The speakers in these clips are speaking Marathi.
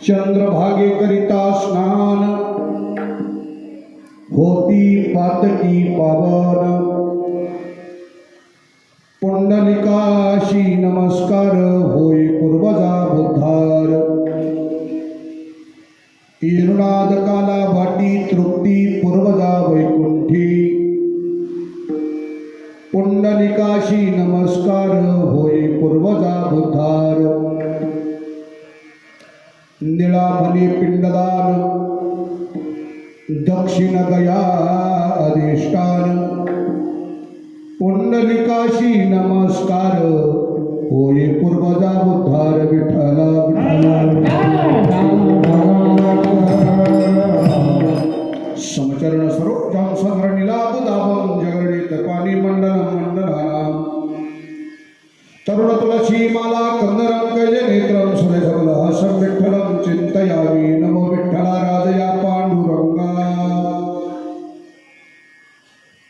चंद्रभागे करिता स्नान होती पातकी पावन पुंडलिकाशी नमस्कार होई पूर्वजा बुद्धार इरुनाद काला वाटी तृप्ती पूर्वजा वैकुंठी पुंडलिकाशी नमस्कार होई पूर्वजा बुद्धार निळामणी पिंडदान दक्षिण गया अधिष्ठान पुंडलिकाशी नमस्कार होई पूर्वजा बुद्धार विठ्ठला समचरण सरोजाम सधर नीलाबुदाभं जगरणित पाणी मंडलम मंडलानाम तरुण तुलसी माला कंदरम कैजे नेत्रम सुरेशबलहसं विठ्ठलं चिंतयामि नमो विठ्ठला राजया पांडुरंगा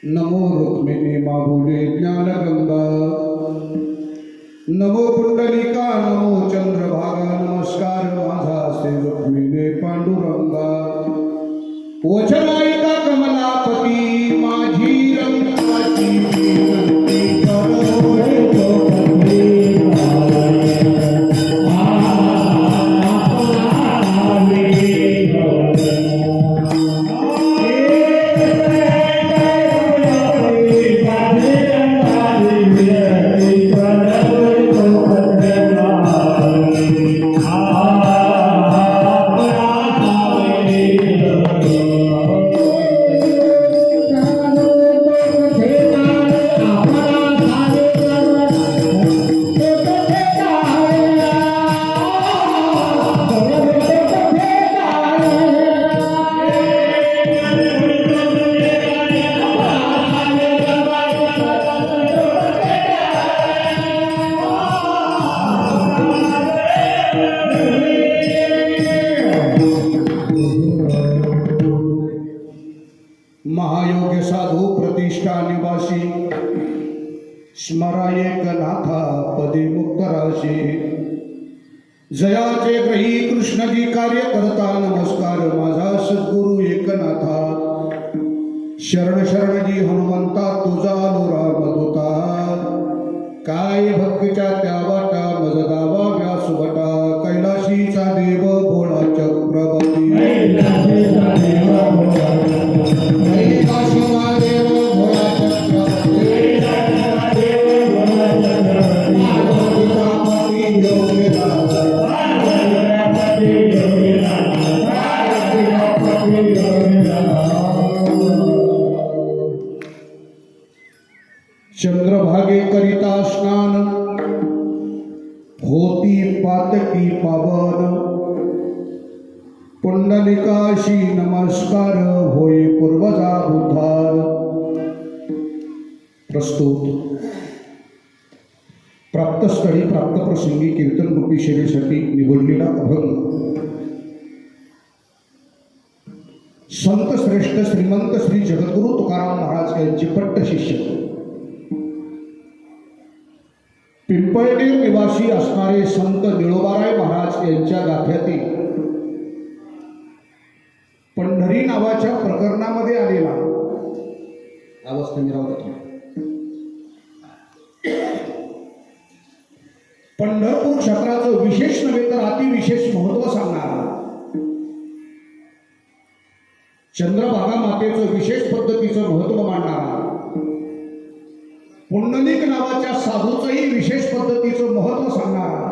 नमो रुक्मिणी माहुले ज्ञानगंगा नमो पुंडलिका नमो चंद्रभागा नमस्कार माझा से रुक्मिणी पांडुरंगा वचनायिका कमलापती माझी रंगाची विनंती करो महायोग्य साधू प्रतिष्ठा निवासी स्मराये नाथा पदे मुक्त राशी जयाचे ग्रही कृष्णजी कार्य करता नमस्कार माझा सद्गुरु एकनाथा शरण शरणजी हनुमंता तुझा रामदूता काय भक्तीच्या त्या वाटा मज दावा व्यासवटा कैलाशीचा देव भोळा चक्रवर्ती चंद्रभागे करिता स्नान होती पातकी पावन पुंडलिकाशी नमस्कार होई पूर्वजा उद्धार. प्रस्तुत प्राप्तस्थळी प्राप्त प्रसंगी कीर्तन रूपी सेवेसाठी निवडलेला अभंग संत श्रेष्ठ श्रीमंत श्री जगद्गुरु तुकाराम महाराज यांचे पट्ट शिष्य पिंपळनेर निवासी असणारे संत निळोबाराय महाराज यांच्या गाथ्यातील पंढरी नावाच्या प्रकरणामध्ये आलेला आवाज कमी राहू द्या. पंढरपूर क्षेत्राचं विशेष नव्हे तर अतिविशेष महत्व सांगणारा चंद्रभागा मातेचं विशेष पद्धतीचं महत्व मांडणारा पुंडलिक नावाच्या साधूचंही विशेष पद्धतीचं महत्व सांगणारा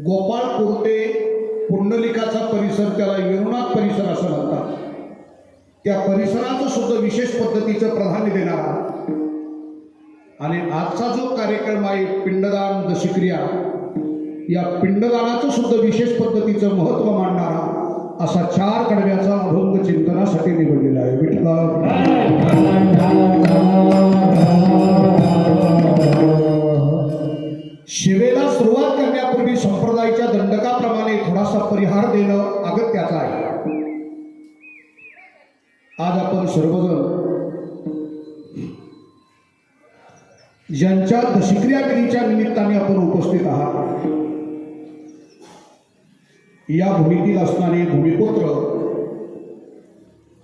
गोपाळ कुर्ते पुंडलिकाचा परिसर त्याला येरुनाथ परिसर असं म्हणतात. त्या परिसराचं सुद्धा विशेष पद्धतीचं प्राधान्य देणारा आणि आजचा जो कार्यक्रम आहे पिंडदान दशक्रिया या पिंडदानाचं सुद्धा विशेष पद्धतीचं महत्व मांडणारा असा 4 कडव्याचा अभंग चिंतनासाठी निवडलेला आहे. शिवेला सुरुवात करण्यापूर्वी संप्रदायाच्या दंडकाप्रमाणे थोडासा परिहार देणं अगत्याचं आहे. आज आपण सर्वजण ज्यांच्या दशक्रिया विधीच्या निमित्ताने आपण उपस्थित आहात या भूमीतील असणारे भूमिपुत्र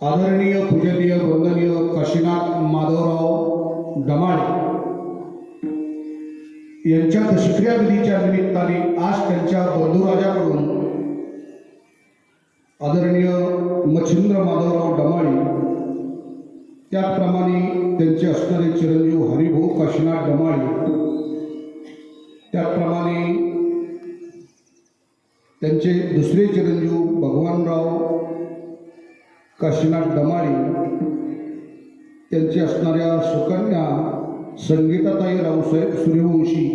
आदरणीय पूजनीय वंदनीय काशीनाथ माधवराव डमाळे यांच्या दशक्रिया विधीच्या निमित्ताने आज त्यांच्या बंधुराजाकडून आदरणीय मच्छिंद्र माधवराव डमाळे त्याचप्रमाणे त्यांचे असणारे चिरंजीव हरिभाऊ काशीनाथ डमाळे त्याचप्रमाणे त्यांचे दुसरे चिरंजीव भगवानराव काशीनाथ डमाळे त्यांचे असणाऱ्या सुकन्या संगीताताई रावसाहेब सूर्यवंशी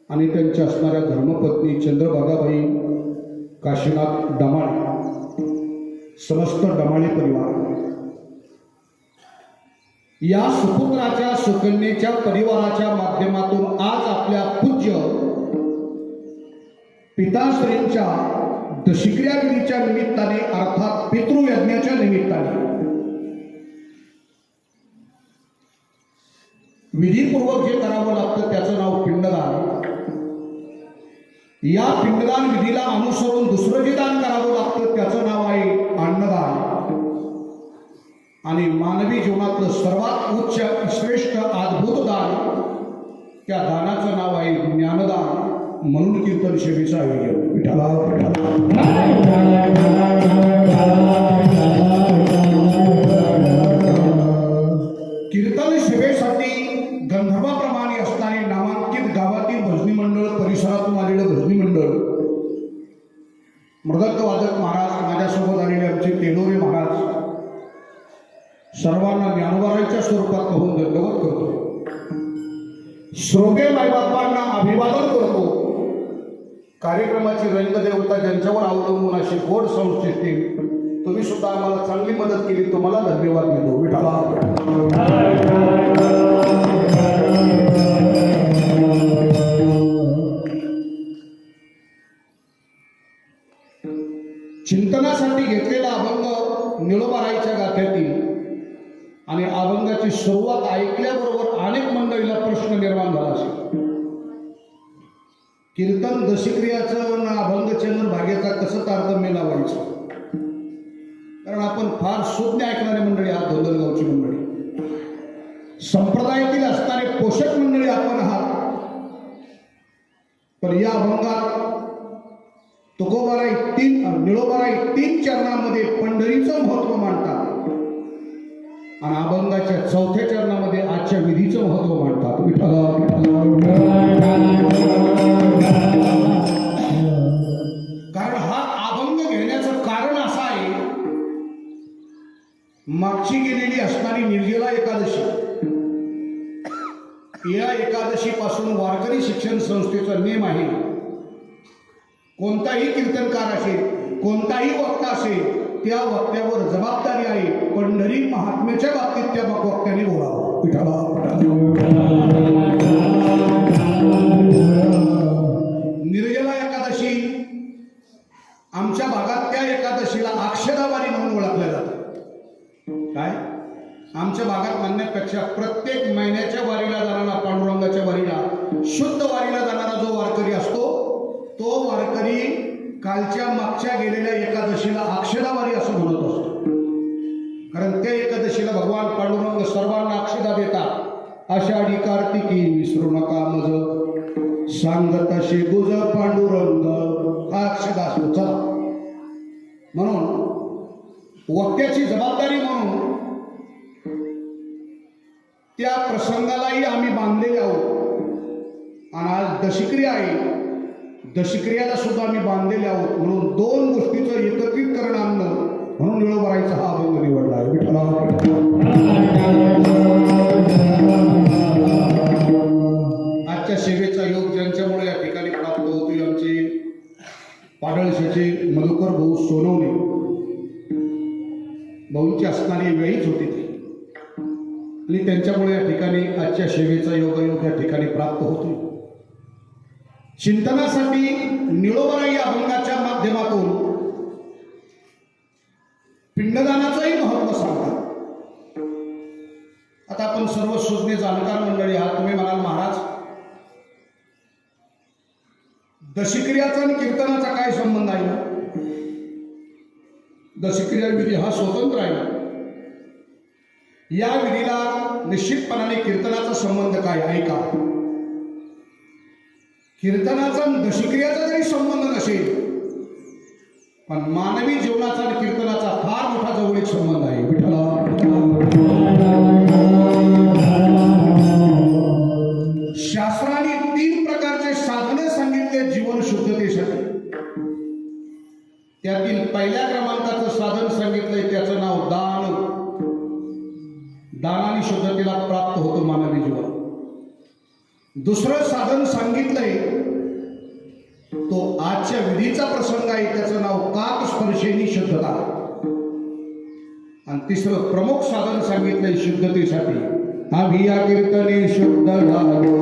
आणि त्यांच्या असणाऱ्या धर्मपत्नी चंद्रभागाबाई काशीनाथ डमाळे समस्त डमाळे परिवार या सुपुत्राच्या सुकन्येच्या परिवाराच्या माध्यमातून आज आपल्या पूज्य पिताश्रींच्या दशक्रिया विधीच्या निमित्ताने अर्थात पितृयज्ञाच्या निमित्ताने विधीपूर्वक जे करावं लागतं त्याचं नाव पिंडदान. या पिंडदान विधीला अनुसरून दुसरं जे दान करावं लागतं त्याचं नाव आहे अन्नदान. आणि मानवी जीवनातलं सर्वात उच्च श्रेष्ठ अद्भुत दान त्या दानाचं नाव आहे ज्ञानदान. म्हणून कीर्तन सेवेचं आयोजन कीर्तन सेवेसाठी गंधर्वाप्रमाणे असणारे नामांकित गावातील भजनी मंडळ परिसरातून आलेलं भजनी मंडळ मृदंगवादक महाराज माझ्यासोबत आलेले आमचे तेलोरे महाराज सर्वांना ज्ञानोबाराच्या स्वरूपात पाहून दंडवत करतो. श्रोते मायबापांना अभिवादन करतो. कार्यक्रमाची रंगदेवता ज्यांच्यावर अवलंबून अशी गोड संस्कृती तुम्ही सुद्धा आम्हाला चांगली मदत केली तुम्हाला धन्यवाद देतो. विठाला चिंतनासाठी घेतलेला अभंग निळोबारायच्या गाथ्यातील आणि अभंगाची सुरुवात ऐकल्याबरोबर अनेक मंडळीला प्रश्न निर्माण झाला असेल. कीर्तन दशक्रियाचं ना अभंग चंद्रभागेचा कसं तारतम्य लावायचं. कारण आपण फार सुज्ञ ऐकणारी मंडळी आहात. धोंदलगावची मंडळी संप्रदायातील असणारे पोषक मंडळी आपण आहात. पण या अभंगात तुकोबाराय निळोबाराय 3 चरणामध्ये पंढरीचं महत्व मांडतात आणि अभंगाच्या 4थ्या चरणामध्ये आजच्या विधीचं महत्व मांडतात. कारण हा अभंग घेण्याचं कारण असं आहे मागची गेलेली असणारी निर्जला एकादशी या एकादशीपासून वारकरी शिक्षण संस्थेचा नेम आहे, कोणताही कीर्तनकार असेल, कोणताही वक्ता असेल, त्या वक्त्यावर जबाबदारी आहे. पंढरी महात्म्याच्या बाबतीत त्या वक्त्याने बोलावं. निर्जला एकादशी, आमच्या भागात त्या एकादशीला अक्षदा वारी म्हणून ओळखल्या जातं. काय आमच्या भागात म्हणण्यापेक्षा प्रत्येक महिन्याच्या वारीला जाणारा, पांडुरंगाच्या वारीला, शुद्ध वारीला जाणारा जो वारकरी असतो, तो वारकरी कालच्या मागच्या गेलेल्या एकादशीला अक्षदा वारी असं म्हणत असतो. कारण त्या एकादशीला भगवान पांडुरंग सर्वांना अक्षदा देतात. आषाढी कार्तिकी विसरू नका मज, सांगत असे गुज पांडुरंग, हा अक्षदा असतो. चला, म्हणून वक्त्याची जबाबदारी म्हणून त्या प्रसंगालाही आम्ही बांधलेले आहोत. आणि आज दशक्रिया आहे, दशक्रियाला सुद्धा आम्ही बांधलेले आहोत. म्हणून दोन गोष्टीचं एकत्रितकरण आणणं म्हणून निळोबारायचा हा अभंग निवडला आहे. आजच्या सेवेचा योग ज्यांच्यामुळे या ठिकाणी प्राप्त होतोय, आमचे पाडळशाचे मधुकर भाऊ सोनवणे भाऊंची असणारी वेळीच होती ती, आणि त्यांच्यामुळे या ठिकाणी आजच्या सेवेचा योगायोग या ठिकाणी प्राप्त होतोय. चिंतनासाठी निळोबाराई अभंगाच्या माध्यमातून पिंडदानाचंही महत्व सांगतात. आता आपण सर्व सुज्ञ जाणकार मंडळी आहात. तुम्ही म्हणाल महाराज, दशक्रियाचा आणि कीर्तनाचा काय संबंध आहे? दशक्रिया विधी हा स्वतंत्र आहे. या विधीला निश्चितपणाने कीर्तनाचा संबंध काय आहे का? कीर्तनाचा दशक्रियाचा जरी संबंध नसेल, पण मानवी जीवनाचा आणि कीर्तनाचा फार मोठा जवळीक संबंध आहे. शास्त्राने 3 प्रकारचे साधने सांगितले जीवन शुद्धतेसाठी. त्यातील पहिल्या क्रमांकाचं साधन सांगितलंय, त्याचं नाव दान. दानाने शुद्धतेला प्राप्त होतं मानवी जीवन. दुसरं साधन सांगितलंय, तो आजच्या विधीचा प्रसंग आहे, त्याचं नाव काक स्पर्शेनी शुद्धता. आणि तिसरं प्रमुख साधन सांगितलंय शुद्धतेसाठी, आम्ही या कीर्तने शुद्ध झालो.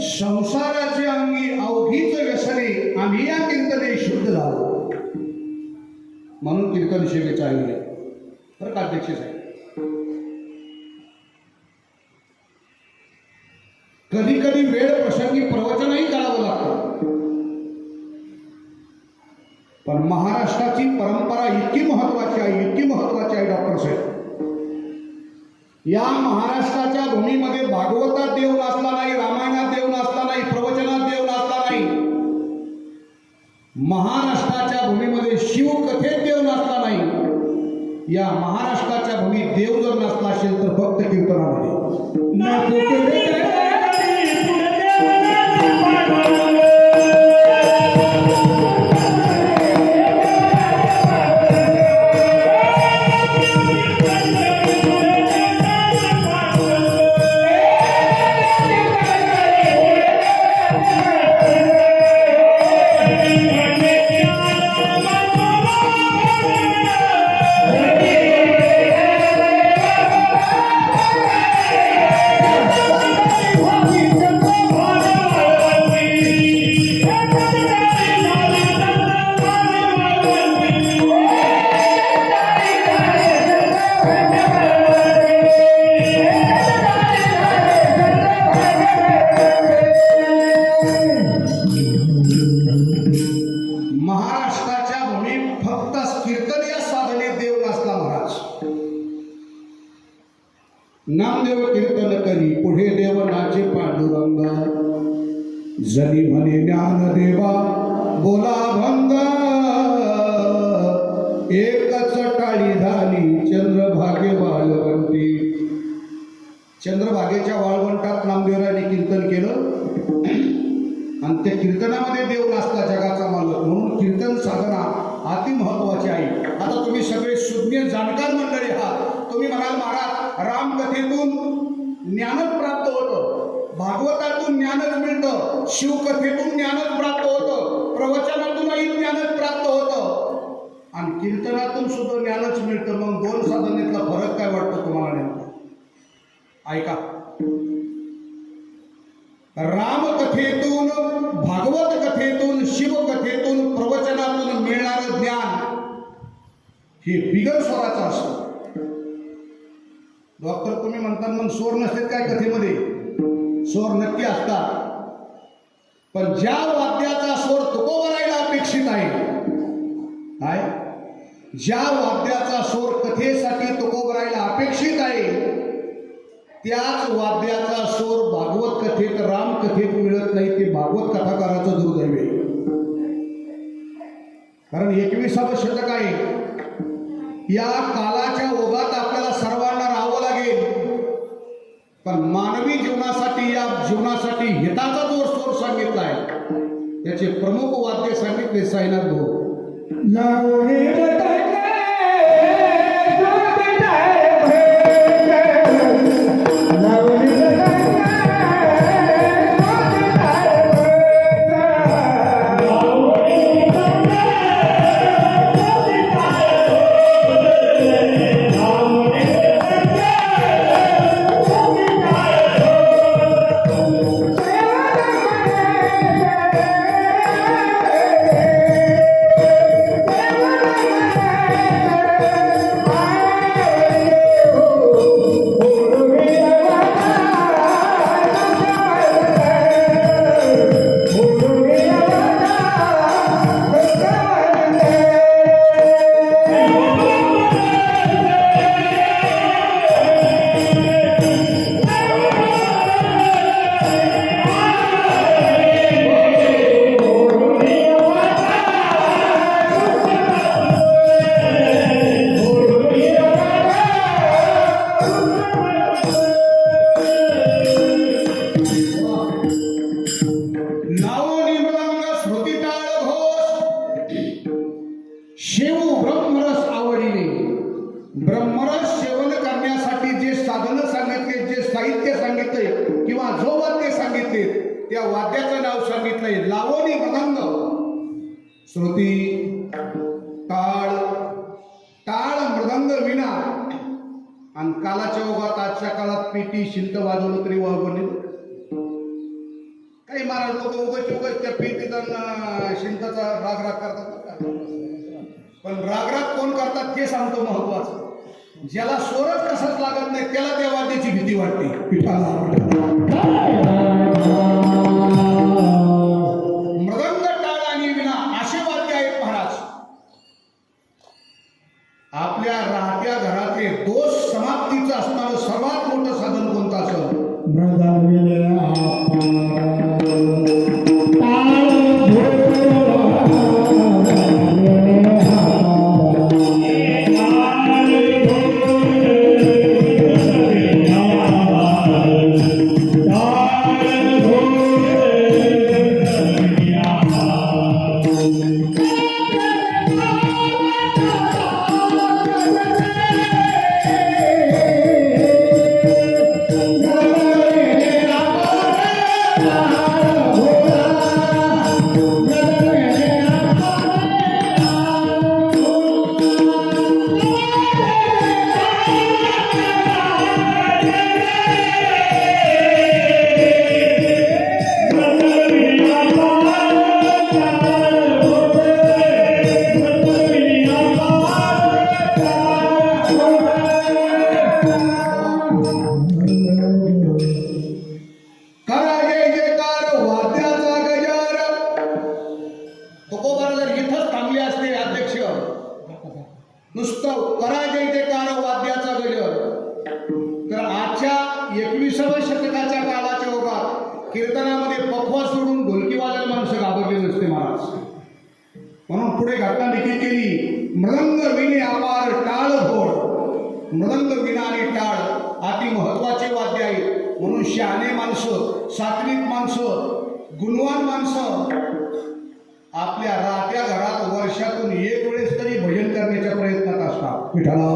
संसाराचे अंगी अवघीच व्यसने, आम्ही या कीर्तने शुद्ध झालो. म्हणून कीर्तन सेवेचं आयोजन बरं का अध्यक्ष साहेब. कधी कधी वेळ प्रसंगी प्रवचनही करावं लागतं, पण महाराष्ट्राची परंपरा इतकी महत्वाची आहे, इतकी महत्वाची आहे डॉक्टर साहेब. या महाराष्ट्राच्या भूमीमध्ये भागवतात देव नसला नाही, रामायणात देव नसला नाही, प्रवचनात देव नसला नाही. महाराष्ट्राच्या भूमीमध्ये शिवकथेत देव नसला नाही. या महाराष्ट्राच्या भूमीत देव जर नसला असेल तर फक्त कीर्तनामध्ये. जनी म्हणे ज्ञानदेवा बोला भंग एकच टाळी झाली चंद्रभागे वाळवंटी. चंद्रभागेच्या वाळवंटात नामदेवरायांनी कीर्तन केलं आणि त्या कीर्तनामध्ये देव नाचला जगाचा मालक. म्हणून कीर्तन साधना अति महत्वाची आहे. आता तुम्ही सगळे सुज्ञ जाणकार मंडळी आहात. तुम्ही म्हणाल महाराज रामकथेतून ज्ञानच प्राप्त होतं, भागवतातून ज्ञानच मिळतं, शिवकथेतून ज्ञानच प्राप्त होतं, प्रवचनातूनही ज्ञानच प्राप्त होतं आणि कीर्तनातून सुद्धा ज्ञानच मिळतं. मग दोन साधनेतला फरक काय वाटतो तुम्हाला नेमका? ऐका, रामकथेतून, भागवत कथेतून, शिवकथेतून, प्रवचनातून मिळणारं ज्ञान हे बिगर स्वराचं असतं. डॉक्टर तुम्ही म्हणता मग स्वर नसतात काय कथेमध्ये? स्वर नक्की असतात, पण ज्या वाद्याचा स्वर तुकोबरायला अपेक्षित आहे, काय ज्या वाद्याचा स्वर कथेसाठी तुकोबरायला अपेक्षित आहे त्याच वाद्याचा स्वर भागवत कथेत, रामकथेत मिळत नाही. ते भागवत कथाकाराचं दुर्दैव आहे. कारण 21वे शतक आहे. या कालाच्या ओघात आपल्याला सर्वांना राहावं लागेल, पण मानवी जीवनासाठी, या जीवनासाठी हिताचा जो स्वर सांगितला आहे त्याचे प्रमुख वाद्य सांगितले साईनाथ भाऊ. त्या वाद्याचं नाव सांगितलंय लावणी मृदंग. श्रुती, टाळ, टाळ, मृदंग, वीणा आणि कालाच्या ओघात आजच्या काळात पेटी, शिंत वाजवलं तरी वाजवणे. काही महाराज लोक उगाच त्या पेटीचा शिंताचा राग करतात, पण राग कोण करतात ते सांगतो महत्वाचं. ज्याला स्वरच कसाच लागत नाही त्याला त्या वाद्याची भीती वाटते. पिठाला मृदंग, टाळ आणि विणा असे वाद्य आहेत महाराज. आपल्या राहत्या घरातले दोष समाप्तीचं असणारं सर्वात मोठं साधन कोणतं असेल? करा जय जयकार पुढे घटना देखील केली. मृदंग विणे अपार टाळ घोड. मृदंग विणा आणि टाळ अति महत्वाचे वाद्य आहेत. म्हणून शहाणे माणसं, सात्विक माणसं, गुणवान माणसं आपल्या राहत्या घरात वर्षातून एक वेळेस तरी भजन करण्याच्या प्रयत्नात असतात. विठ्ठला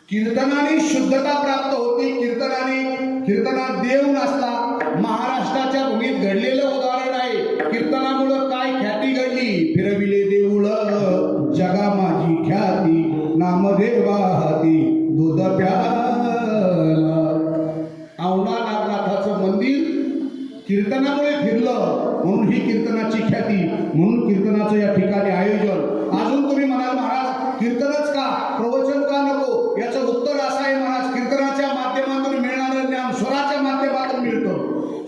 कीर्तनाने शुद्धता प्राप्त होती. कीर्तनात देव नसला. महाराष्ट्राच्या भूमीत घडलेलं उदाहरण आहे. कीर्तनामुळं काय ख्याती घडली. फिरविले देऊळ जगा माझी ख्याती, नामदेवा हाती दूध प्याला. औंढा नागनाथाचं मंदिर कीर्तनामुळे फिरलं, म्हणून ही कीर्तनाची ख्याती, म्हणून कीर्तनाचं या ठिकाणी आयोजन. अजून तुम्ही म्हणाल महाराज कीर्तनच का, प्रवचन का नको? याचं उत्तर असं आहे महाराज, कीर्तनाच्या माध्यमातून मिळणारं ज्ञान स्वराच्या माध्यमातून मिळतं.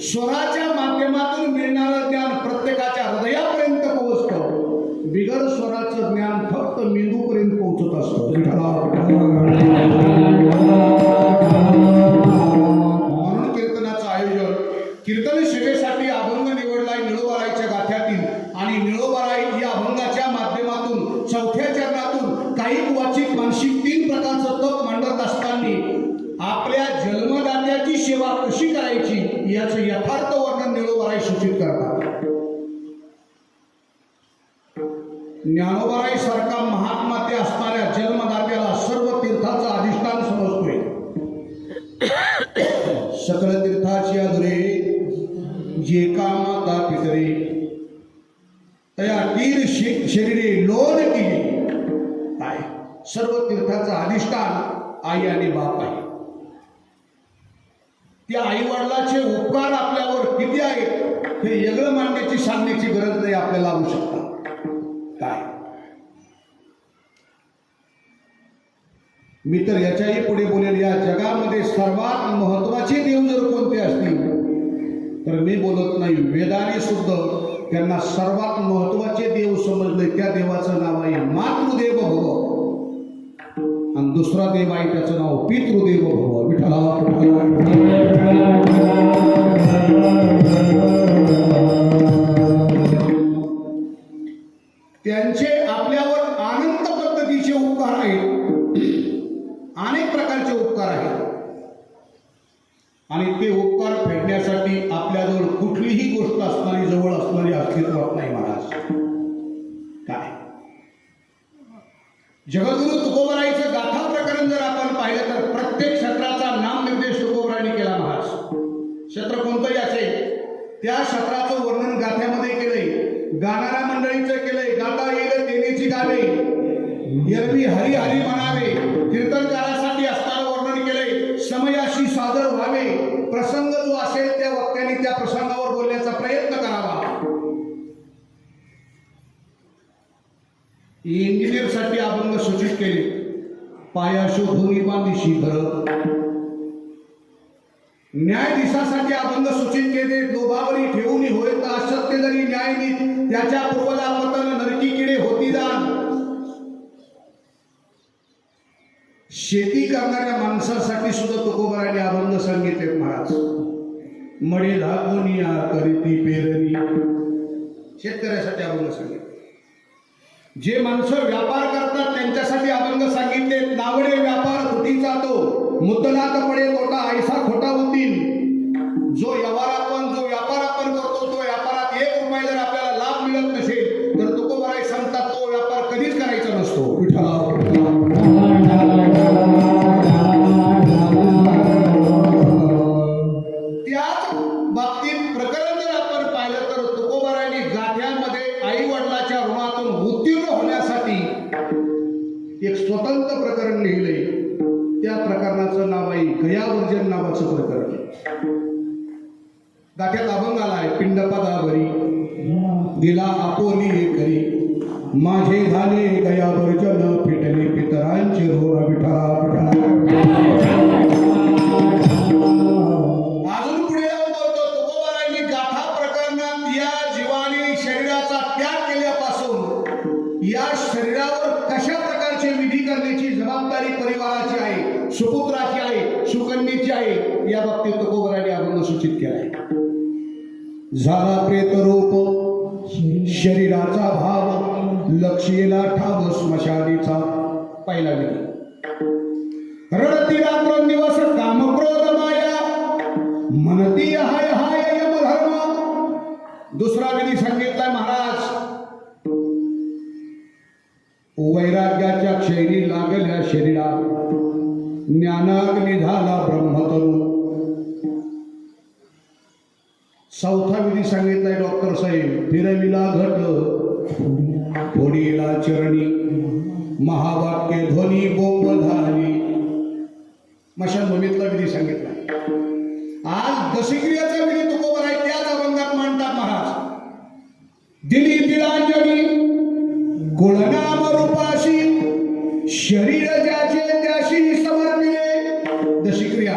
स्वराच्या माध्यमातून मिळणारं ज्ञान प्रत्येकाच्या हृदयापर्यंत पोहोचतं. बिगर स्वराचं ज्ञान फक्त मेंदूपर्यंत पोहोचत असतं. म्हणून कीर्तनाचं आयोजन. कीर्तन सेवेसाठी अभंग निवडलाय निळोबाराईच्या गाथ्यातील, आणि निळोबाराई या अभंगाच्या माध्यमातून चौथ्या चरणातून काही वाचिक मानसिक 3 प्रकारचं तप मांडत असताना आपल्या जन्मदात्याची सेवा कशी करायची याचं यथार्थ वर्णन निळोबाराई सूचित करतात. ज्ञानोबाराई सारखा महात्मा ते असणाऱ्या जन्मदात्याला सर्व तीर्थाचं अधिष्ठान समजतोय. सकल तीर्थाची आदुरे जे का माता पितरे, तया तीर शरीरे लोन केली. काय सर्व तीर्थाचं अधिष्ठान आई आणि बाप आहे. त्या आई वडिलाचे उपकार आपल्यावर किती आहेत हे वेगळं मांडण्याची सांगण्याची गरज नाही, आपल्याला आवश्यकता काय. मी तर याच्याही पुढे बोलेल, या जगामध्ये सर्वात महत्वाचे देव जर कोणते असतील तर मी बोलत नाही, वेदाने सुद्धा त्यांना सर्वात महत्वाचे देव समजले. त्या देवाचं नाव आहे मातृदेव भव, आणि दुसरा देव आहे त्याचं नाव पितृदेव भव. विठ्ठला त्यांचे आपल्यावर अनंत पद्धतीचे उपकार आहेत, अनेक प्रकारचे उपकार आहेत, आणि ते उपकार फेडण्यासाठी आपल्याजवळ कुठलीही गोष्ट असणारी जवळ असणारी अस्तित्वात नाही महाराज. काय जगद्गुरु तुकोबाराईचं गाथा प्रकरण जर आपण पाहिलं तर प्रत्येक क्षेत्राचा नामनिर्देश तुकोबाराईने केला महाराज. क्षेत्र कोणतंही असेल त्या क्षेत्राचं वर्णन गाथ्यामध्ये केलंय. गाणाऱ्या मंडळीचं केलंय, गाता येईल तेनेची गावे, एरवी हरी हरी म्हणावे. कीर्तनकारासाठी असणारं वर्णन केलंय. समयाशी सादर व्हावे, प्रसंग जो असेल त्या वक्त्याने त्या प्रसंगावर बोलण्याचा प्रयत्न करावा. इंजिनियरसाठी अभंग सूचित केले. पाया शोधून बांधिशी घर. न्यायाधीशासाठी अभंग सूचित केले. लोभावरी ठेवून होय तर असत्य जरी न्यायनीत, त्याच्या पूर्वला पतन नरकी किडे होती दान. शेती करणाऱ्या माणसासाठी सुद्धा तुकोबाराने अभंग सांगितले महाराज. मळे लागून या करीती पेरणी, शेतकऱ्यासाठी अभंग सांगितले. जे माणसं व्यापार करतात त्यांच्यासाठी अभंग सांगितले. नावडे व्यापार खोटीचा तो, मुद्दलात पडे तोटा ऐसा खोटा होतील. जो व्यापार आपण करतो तो व्यापारात 1 रुपया जर आपल्याला लाभ मिळत नसेल तर तुकोबाराई सांगतात तो व्यापार कधीच करायचा नसतो. त्याच बाबतीत प्रकरण जर आपण पाहिलं तर तुकोबाराईने गाथ्यामध्ये आई वडिलाच्या ऋणातून उत्तीर्ण होण्यासाठी एक स्वतंत्र प्रकरण लिहिलंय. त्या प्रकरणाचं नाव आहे गयावर्जन नावाचं प्रकरण. गाथ्यात अभंग आलाय. पिंडपदावरी दिला आपोली करी, माझे झाले गयावर्जन फिटले पितरांचे ऋण. विठ्ठला अजून पुढे जाऊन बोलतो तुकोबाराईंनी गाथा प्रकरणात या जीवाने शरीराचा त्याग केल्यापासून या शरीरावर कशा प्रकारचे विधी करण्याची जबाबदारी परिवाराची आहे, सुपुत्राची आहे, सुकन्येची आहे, या बाबतीत तुकोबाराईंनी अभंग सूचित केला आहे. झाला प्रेत रूप शरीराचा भाव लक्षेला ठाव स्मशानीचा पहिला विधी रडती रात्रंदिवस कामक्रोध माया म्हणती हाय हाय यमधर्म दुसरा विधी सांगितलाय महाराज वैराग्याच्या क्षैरी लागल्या शरीरात ज्ञानाग्नी झाला ब्रह्मतरू चौथा विधी सांगितलाय डॉक्टर साहेब फिरविला घट फोडीला चरणी महावाक्य ध्वनी बोंब झाली मशानभूमीतला विधी सांगितला आज दशक्रियाचा विधी तुकोबर आहे त्याच अभंगात मांडतात महाराज दिली तिलांजली गुणनाम रूपाशी शरीर ज्याचे त्याशी समर्पिले दशक्रिया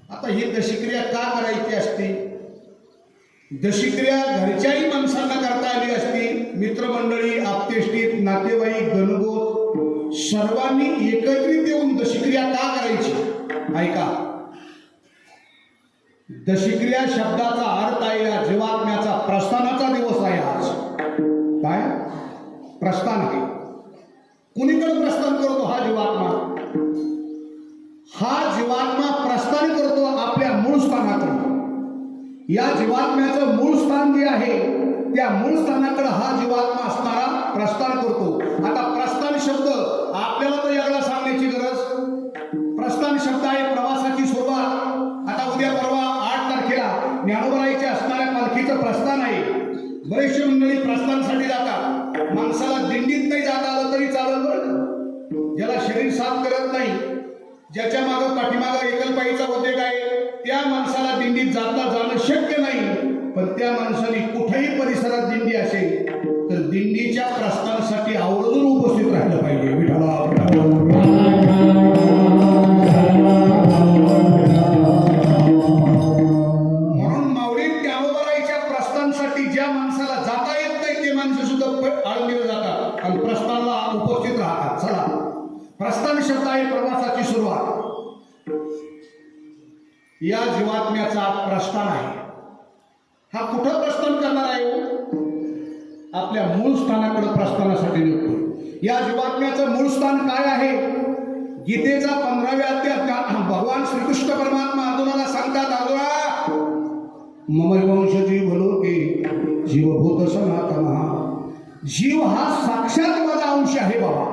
आता ही दशक्रिया का करायची असते दशक्रिया घरच्याही माणसांना करता आली असती मित्रमंडळी आप्तेष्टीत नातेवाईक गणगोत सर्वांनी एकत्रित येऊन दशक्रिया का करायची ऐका दशक्रिया शब्दाचा अर्थ आहे या जीवात्म्याचा प्रस्थानाचा दिवस आहे आज काय प्रस्थान आहे कुणीकडे प्रस्थान करतो हा जीवात्मा प्रस्थान करतो आपल्या मूळ स्थानाकडे या जीवात्म्याचं मूळ स्थान जे आहे त्या मूळ स्थानाकडे हा जीवात्मा असणारा प्रस्थान करतो आता प्रस्थान शब्द आपल्याला तर याला सांगण्याची गरज प्रस्थान शब्द आहे प्रवासाची सुरुवात आता उद्या परवा 8 तारखेला ज्ञानोबाईच्या असणाऱ्या पालखीचं प्रस्थान आहे बरेचसे मंडळी प्रस्थानासाठी जातात माणसाला दिंडीत नाही जाता आलं तरी चालेल बरं ज्याला शरीर साथ करत नाही ज्याच्या मागं पाठीमागं एकलपाईचा उद्योग आहे त्या माणसाला दिंडीत जाता जाणं शक्य नाही पण त्या माणसाने कुठेही परिसरात दिंडी असेल तर दिंडीच्या प्रस्थानासाठी आवर्जून उपस्थित राहिलं पाहिजे म्हणून माऊलीत ज्ञानोबाईच्या प्रस्थानासाठी ज्या माणसाला जाता येत नाही ते माणसं सुद्धा आळंदीला जातात आणि प्रस्थानाला उपस्थित राहतात चला प्रस्थान शब्द आहे प्रवासाची सुरुवात या जीवात्म्याचा प्रस्थान आहे हा कुठं प्रस्थान करणार आहे आपल्या मूळ स्थानाकडे प्रस्थानासाठी निघतो या जीवात्म्याचं मूळ स्थान काय आहे गीतेचा 15व्या अध्यायात भगवान श्रीकृष्ण परमात्मा अर्जुनाला सांगतात अर्जुना मम जीव लोके जीवभूत सनातन जीव हा साक्षात माझा अंश आहे बाबा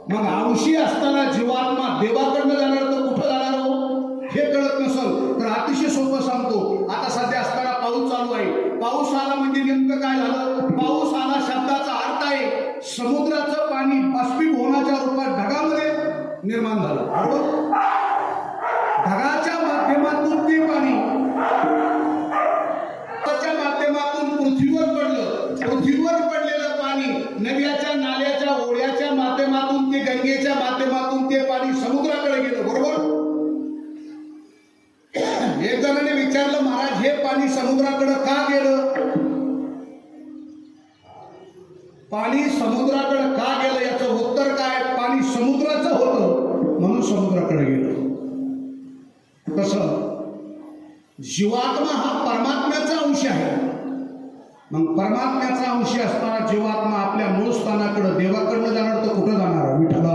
मग अंशी असताना जीवात्मा देवाकडनं जाणार तर कुठं जाणार हो हे कळत नसल तर अतिशय सोपं सांगतो आता सध्या असताना पाऊस चालू आहे पाऊस आला म्हणजे नेमकं काय झालं पाऊस आला शब्दाचा अर्थ आहे समुद्राचं पाणी बाष्पीभवनाच्या रूपात ढगामध्ये निर्माण झालं बरोबर ढगाच्या माध्यमातून ते पाणी माध्यमातून पृथ्वीवर पडलं पृथ्वीवर पडलेलं पाणी नद्याच्या नाल्याच्या ओढ्याच्या माध्यमातून ते गंगेच्या माध्यमातून ते पाणी समुद्राकडे गेलं बरोबर एक जणाने विचारलं महाराज हे पाणी समुद्राकडे का गेलं पाणी समुद्राकडे का गेलं याचं उत्तर काय पाणी समुद्राचं होतं म्हणून समुद्राकडे गेलं कसं जीवात्मा हा परमात्म्याचा अंश आहे मग परमात्म्याचा अंश असताना जीवात्मा आपल्या मूळ स्थानाकडे देवाकडनं जाणार तर कुठं जाणार विठ्ठला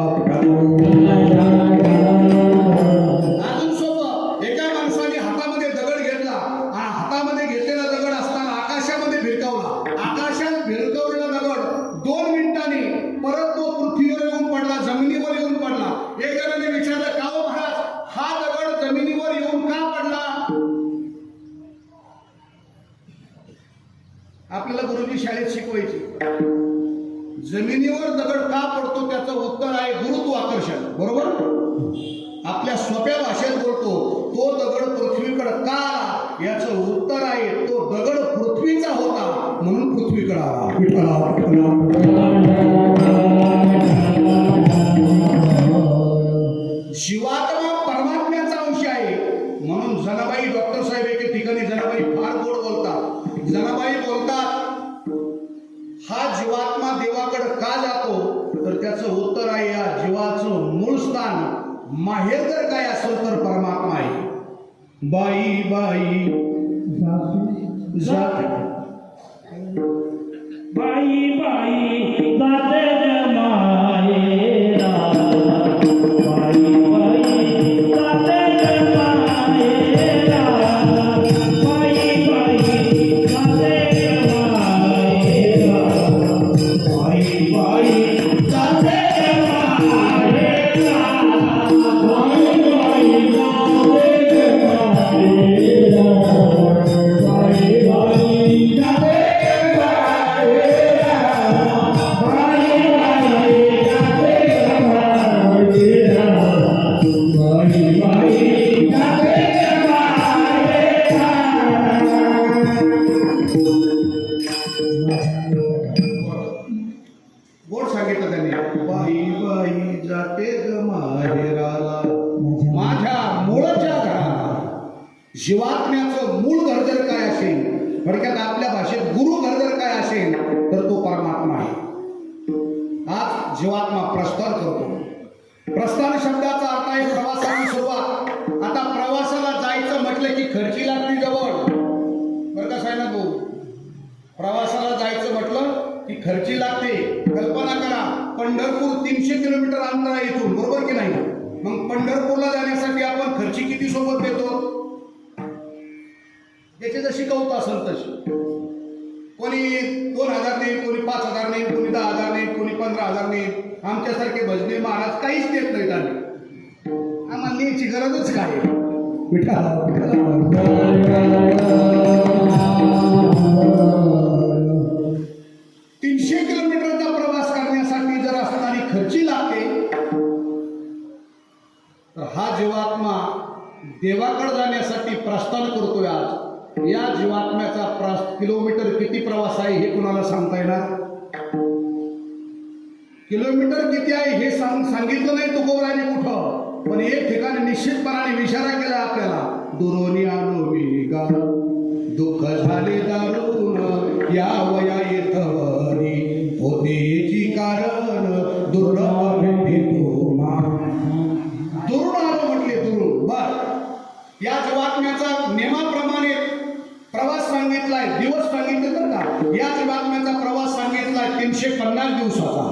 अजून सोपं एका माणसाने हातामध्ये दगड घेतला आणि हातामध्ये घेतलेला दगड असताना आकाशामध्ये भिरकावला आकाशात भिरकावलेला दगड 2 मिनिटांनी परत तो पृथ्वीवर येऊन पडला जमिनीवर येऊन पडला एक जणाने विचारलं का हो महाराज हा दगड जमिनीवर येऊन का पडला आपल्याला गुरुजी शाळेत शिकवायची जमिनीवर दगड का पडतो त्याचं उत्तर आहे गुरुत्वाकर्षण बरोबर आपल्या सोप्या भाषेत बोलतो तो दगड पृथ्वीकडे का आला याचं उत्तर आहे तो दगड पृथ्वीचा होता म्हणून पृथ्वीकडे आला जीवात्मा परमात्म्याचा अंश आहे म्हणून जनाबाई डॉक्टर साहेब एके ठिकाणी जनाबाई फार गोड बोलतात जनाबाई बोलतात हा जीवात्मा देवाकडे का जातो तर त्याचं उत्तर आहे या जीवाचं मूळ स्थान माहेर जर काय असेल तर परमात्मा आहे बाई बाई जाते बाई बाई जाते ग माहेरा, बाई बाई जाते ग माहेरा, बाई बाई जाते ग माहेरा, बाई बाई जाते ग माहेरा, बाई बाई जाते ग माहेरा, बाई बाई जाते गोड सांगितलं त्यांनी. बाई बाई जाते ग माहेराला माझ्या मूळच्या घराला. जीवात्म्याचं मूळ घर जर काय असेल, थोडक्यात आपल्या भाषेत गुरु घर जर काय असेल तर तो परमात्मा आहे. आज जीवात्मा प्रस्थान करतो. प्रस्थान शब्दाचा अर्थ आहे प्रवासाची सुरुवात. आता प्रवासाला जायचं म्हटलं की खर्ची लागते जवळ, बरं का साहेब भाऊ. प्रवासाला जायचं म्हटलं की खर्ची लागते. कल्पना करा, पंढरपूर 300 किलोमीटर अंतर आहे इथून, बरोबर की नाही. मग पंढरपूरला जाण्यासाठी आपण खर्ची किती सोबत देतो? त्याची जशी कौत असेल तशी. कोणी 2,000 नाही, कोणी 5,000 नाही, कोणी 10,000 नाही, कोणी 15,000 नाही. आमच्यासारखे भजने महाराज काहीच देत नाहीत. आम्हाला न्यायची गरजच काय. विठ्ठला 300 किलोमीटरचा प्रवास करण्यासाठी जर असणारी खर्ची लागते, तर हा जीवात्मा देवाकडे जाण्यासाठी प्रस्थान करतोय. आज या जीवात्म्याचा किलोमीटर किती प्रवास आहे हे कुणाला सांगता येणार? किलोमीटर किती आहे हे सांगितलं नाही तुकोबराने कुठं, पण एक ठिकाणी निश्चितपणाने इशारा केला आपल्याला. दुरोनी आलो मी गा, दुःख झाले दारुण या वया येतवरी, होतेची कारण दुर्लभ भेटो मा. दुरून आलो म्हटले, दुरून. बर, या जीवात्म्याचा नियमाप्रमाणे प्रवास सांगितलाय, दिवस सांगितले तर का. या जीवात्म्याचा प्रवास सांगितलाय 350 दिवसाचा.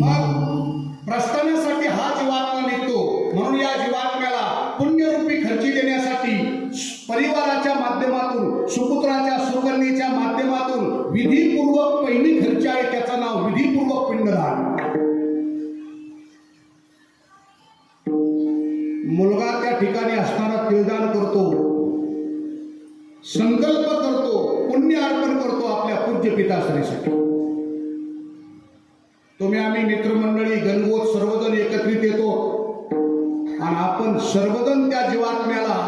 मग प्रस्थानासाठी हा जीवात्मा निघतो. म्हणून या जीवात्म्याला पुण्यरूपी खर्ची देण्यासाठी परिवाराच्या माध्यमातून, सुपुत्राच्या सुकन्येच्या माध्यमातून विधीपूर्वक पहिली खर्च आहे, त्याचं नाव विधीपूर्वक पिंडदान. मुलगा त्या ठिकाणी असताना तिळदान करतो, संकल्प करतो, पुण्य अर्पण करतो आपल्या पूज्य पिताश्रीसाठी. तुम्ही आम्ही मित्रमंडळी गणगोत सर्वजण एकत्रित येतो आणि आपण सर्वजण त्या जीवात्म्याला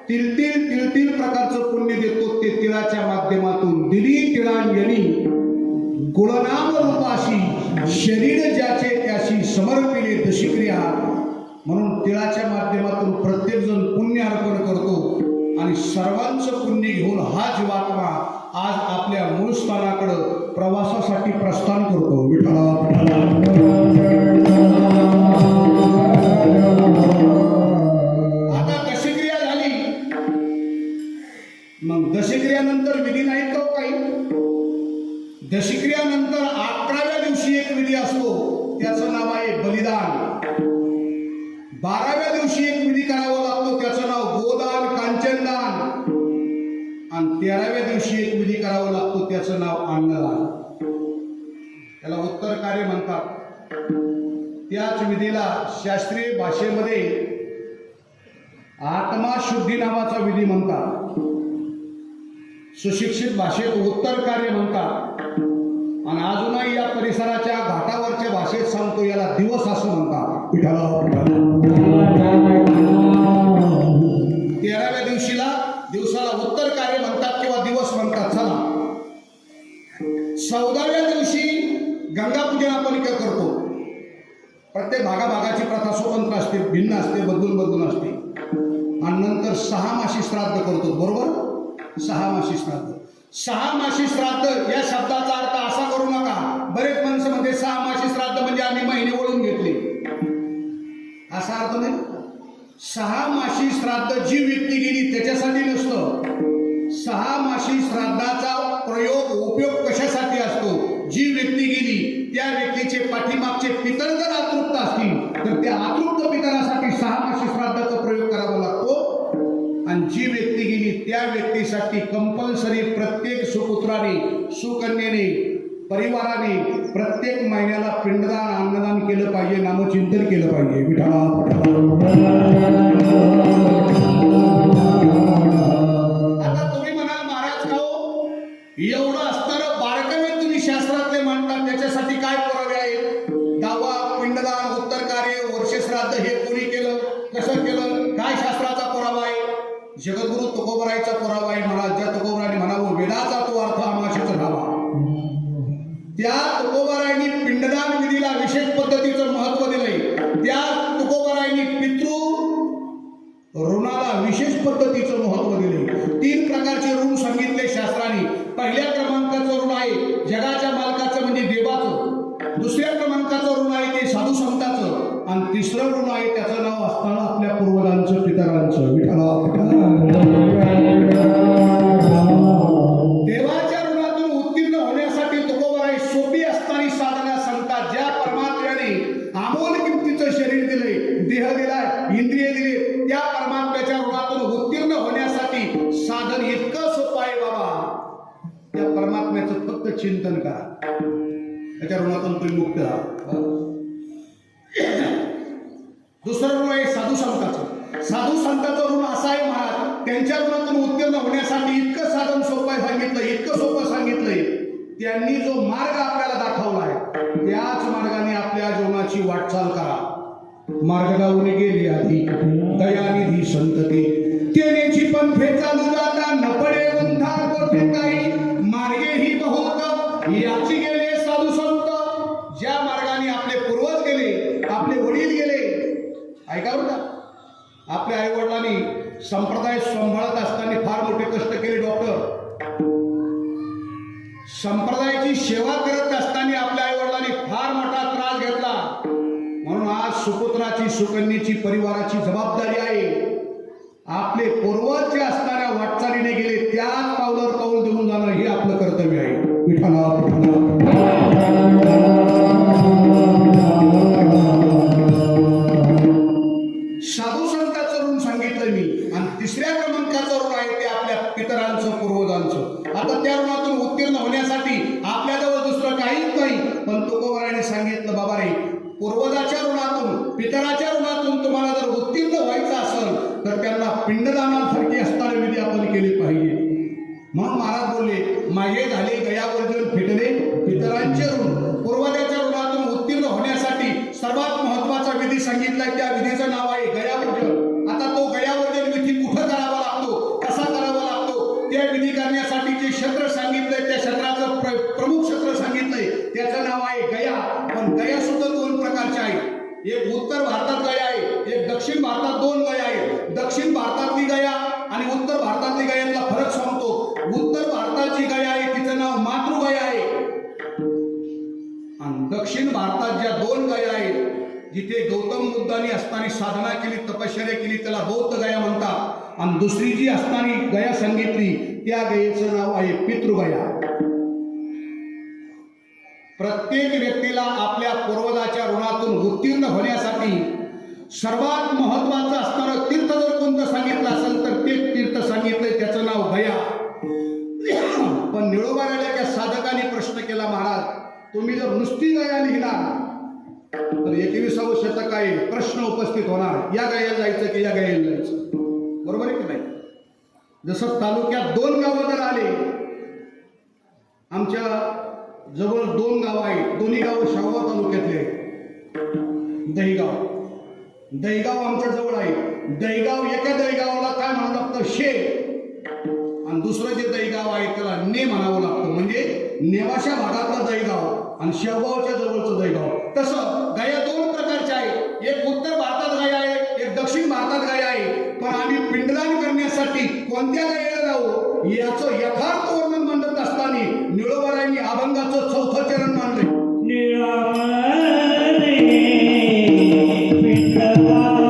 तिळतील प्रकारचं पुण्य देतो. ते तिळाच्या माध्यमातून. दिली तिळांजनी गुणनाम रूपाशी, शरीर ज्याचे त्याशी समर्पिले दशिक्रिया. म्हणून तिळाच्या माध्यमातून प्रत्येक जण पुण्य अर्पण करतो आणि सर्वांचं पुण्य घेऊन हा जीवात्मा आज आपल्या मूळ स्थानाकडे प्रवासासाठी प्रस्थान करतो. विठ्ठला आता दशक्रिया झाली. मग दशक्रियानंतर विधी नाहीत का काही? दशक्रियानंतर 11व्या दिवशी एक विधी असतो, त्याचं नाव आहे बलिदान. 12व्या दिवशी एक विधी करावा लागतो, त्याचं नाव गोदान कांचनदान. आणि 13व्या दिवशी एक विधी करावा लागतो, त्याचं नाव अन्नदान. त्याला उत्तर कार्य म्हणतात. त्याच विधीला शास्त्रीय भाषेमध्ये आत्माशुद्धी नावाचा विधी म्हणतात. सुशिक्षित भाषेत उत्तर कार्य म्हणतात. आणि अजूनही या परिसराच्या घाटावरच्या भाषेत सांगतो, याला दिवस असं म्हणतात. 13व्या दिवसाला उत्तर कार्य म्हणतात किंवा दिवस म्हणतात. चला, 14व्या दिवशी गंगापूजन आपण करतो. प्रत्येक भागाभागाची प्रथा स्वतंत्र असते, भिन्न असते, बदलून असते. आणि नंतर 6 मासी श्राद्ध करतो, बरोबर. 6 मासी श्राद्ध. 6 मासी श्राद्ध या शब्दाचा अर्थ असा करू नका. बरेच माणसं म्हणते 6 मासी श्राद्ध म्हणजे आम्ही महिने वळून घेतले. असा अर्थ नाही. 6 माशी श्राद्ध जी व्यक्ती गेली त्याच्यासाठी नसतं. 6 माशी श्राद्धाचा उपयोग कशासाठी असतो? जी व्यक्ती गेली त्या व्यक्तीचे पाठीमागचे पितर जर अतृप्त असतील तर त्या अतृप्त पितरासाठी 6 माशी श्राद्धाचा प्रयोग करावा लागतो. आणि जी व्यक्ती गेली त्या व्यक्तीसाठी कंपल्सरी प्रत्येक सुपुत्राने, सुकन्येने, परिवाराने प्रत्येक महिन्याला पिंडदान, अन्नदान केलं पाहिजे, नामचिंतन केलं पाहिजे. विठ्ठला आता तुम्ही म्हणाल महाराज का हो एवढं असताना बारकावे तुम्ही शास्त्रातले मांडता, त्याच्यासाठी काय पुरावे आहेत? दावा, पिंडदान, उत्तर कार्य, वर्षश्राद्ध हे कोणी केलं, कसं केलं, काय शास्त्राचा पुरावा आहे? जगद्गुरु तुकोबरायचा पुरावा आहे. महाराज ज्या तुकोबराने म्हणावं वेदाचा तो अर्थ आमाशीचा धावा, त्या तुकोबरायांनी पिंडदान विधीला विशेष पद्धतीचं महत्व दिलंय. त्या तुकोबरायांनी पितृ ऋणाला विशेष पद्धतीचं महत्व दिले. 3 प्रकारचे ऋण सांगितले शास्त्राने. पहिल्या क्रमांकाचं ऋण आहे जगाच्या मालकाचं म्हणजे देवाचं. दुसऱ्या क्रमांकाचं ऋण आहे ते साधू संतांचं. आणि तिसरं ऋण आहे त्याचं नाव असताना आपल्या पूर्वजांचं, पितरांचं. देवाच्या ऋणातून उत्तीर्ण होण्यासाठी तुकोबराय सोपी असणारी साधना सांगतात. ज्या परमात्म्याने अमोल किमतीचं शरीर दिले, देह दिलाय, इंद्रिय दिले, त्या परमात्म्याच्या ऋणातून उत्तीर्ण होण्यासाठी साधन इतकं सोपं आहे बाबा. त्या परमात्म्याचं फक्त चिंतन करा, त्याच्या ऋणातून तुम्ही मुक्त राहा. दुसरं ऋण आहे साधू संतांचं. साधू संतांचं ऋण असं आहे महाराज, त्यांच्या ऋणातून उत्तीर्ण होण्यासाठी इतकं साधन सोपं सांगितलं, इतकं सोपं सांगितलंय. त्यांनी जो मार्ग आपल्याला दाखवला आहे त्याच मार्गाने आपल्या जीवनाची वाटचाल करा. मार्गावरून गेली आधी दयानिधी संतती, तेनेची पंथे चालू जाता न पडे उंधार कोठे काही, मार्गे ही बहुत याची गेले साधू संत. ज्या मार्गाने आपले पूर्वज गेले, आपले वडील गेले, ऐका बरं का, आपल्या आई वडिलांनी संप्रदाय सांभाळत असताना फार मोठे कष्ट केले. डॉक्टर संप्रदायाची सेवा करत असताना आपल्या आई वडिलांनी फार मोठा त्रास घेतला. म्हणून आज सुपुत्राची, सुकन्येची, परिवाराची जबाबदारी आहे. आपले पूर्वज जे असणाऱ्या वाटचालीने गेले त्याच पावलावर पाऊल देऊन जाणं हे आपलं कर्तव्य आहे. विठ्ठला साधू संतांचं ऋण सांगितलं मी. आणि तिसऱ्या क्रमांकाचं ऋण आहे ते आपल्या पितरांचं, पूर्वजांचं. आता त्या ऋणातून उत्तीर्ण होण्यासाठी आपल्याजवळ दुसरं काहीच नाही. पण तुकोबराने सांगितलं बाबा रे, पूर्वजाच्या ऋणातून, पितराच्या ऋणातून तुम्हाला जर उत्तीर्ण व्हायचं असेल तर त्यांना पिंडदानासारखी असणारे विधी आपण केले पाहिजे. म्हणून महाराज बोलले, मागे झाले गयावर्जन फिटले पितरांचे ऋण. पूर्वजाच्या ऋणातून उत्तीर्ण होण्यासाठी सर्वात महत्वाचा विधी सांगितलाय, त्या विधीचं नाव आहे गयावर्जन. आता तो गयावर्जन विधी कुठं करावा लागतो, कसा करावा लागतो, त्या विधी करण्यासाठी जे क्षेत्र सांगितलंय त्या क्षेत्राचं प्रमुख क्षेत्र सांगितलंय त्याचं नाव आहे गया. पण गया सुद्धा 2 प्रकारचे आहेत. एक उत्तर भारतात गया आहे, एक दक्षिण भारतात 2 गया आहेत. दक्षिण भारतातली गया आणि उत्तर भारतातली गयातला फरक सांगतो. उत्तर भारताची गया आहे तिचं नाव मातृगया आहे. आणि दक्षिण भारतात ज्या 2 गया आहेत जिथे गौतम बुद्धांनी असताना साधना केली, तपश्चर्या केली, त्याला बौद्ध गया म्हणतात. आणि दुसरी जी असताना गया सांगितली त्या गयेचं नाव आहे पितृगया. प्रत्येक व्यक्तीला आपल्या पूर्वजाच्या ऋणातून उत्तीर्ण होण्यासाठी सर्वात महत्वाचं असणारं तीर्थ जर कोणतं सांगितलं असेल तर ते तीर्थ सांगितलंय त्याचं नाव गया. पण निळोबाऱ्याच्या साधकाने प्रश्न केला, महाराज तुम्ही जर नुसती गया लिहिणार तर 21व शतक आहे, प्रश्न उपस्थित होणार, या गयाला जायचं की या गयाला जायचं. बरोबर आहे की नाही? जसं तालुक्यात 2 गावं जर आले, आमच्या जवळ 2 गावं आहेत, दोन्ही गावं शाहूवाग तालुक्यातले आहेत. दहीगाव आमच्या जवळ आहे. दहीगाव, एका दहीगावाला काय म्हणावं लागतं, शे. आणि दुसरं जे दहीगाव आहे त्याला ने म्हणावं लागतं. म्हणजे नेवाशा भागातलं दहीगाव आणि शेवगावच्या जवळचं दहीगाव. तसं गया 2 प्रकारचे आहे. एक उत्तर भारतात गया आहे, एक दक्षिण भारतात गया आहे. पण आम्ही पिंडदान करण्यासाठी कोणत्या गयाला जाऊ याचं यथार्थ वर्णन मांडत असताना निळोबारायांनी अभंगाचं 4थं चरण मांडले. निळावणे पिंडदान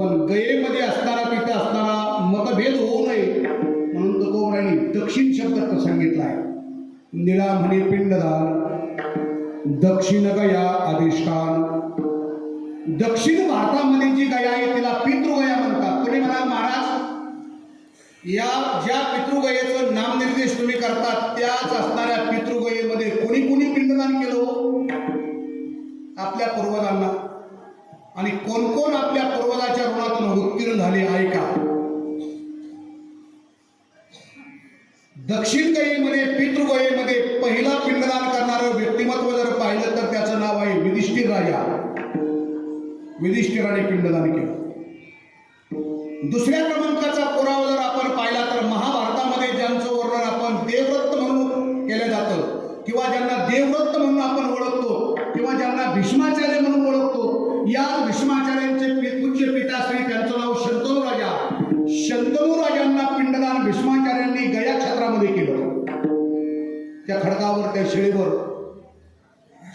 पण गयेमध्ये असताना तिथे असताना मतभेद होऊ नये म्हणून तुकोबारायांनी दक्षिण शब्द सांगितला आहे. निळा म्हणे पिंडदान, दक्षिण गया अधिष्ठान. दक्षिण भारतामध्ये जी गया आहे तिला पितृगया म्हणतात. तुम्ही म्हणा महाराज, या ज्या पितृगयेचं नामनिर्देश तुम्ही करतात त्याच असणाऱ्या पितृगयेमध्ये कोणी कोणी पिंडदान केलं हो? आपल्या पूर्वजांना. आणि कोण कोण आपल्या पूर्वजाच्या ऋणातून उत्तीर्ण झाले ऐका. दक्षिण गयेमध्ये पितृगयेमध्ये पहिला पिंडदान करणारं व्यक्तिमत्व जर पाहिलं तर त्याचं नाव आहे युधिष्ठिर राजा. युधिष्ठिराने पिंडदान केलं. दुसऱ्या क्रमांकाचा पुरावा जर आपण पाहिला तर महाभारतामध्ये ज्यांचं वर्णन आपण देवव्रत म्हणून केलं जातं किंवा ज्यांना देवव्रत म्हणून आपण ओळखतो किंवा ज्यांना भीष्माचार्य म्हणून ओळखतो, या भीष्माचार्यांचे पूज्य पिताश्री त्यांचं नाव शंतनू राजा. शंतनू राजांना पिंडदान भीष्माचार्यांनी गया क्षेत्रामध्ये केलं. त्या खडकावर त्या शिळेवर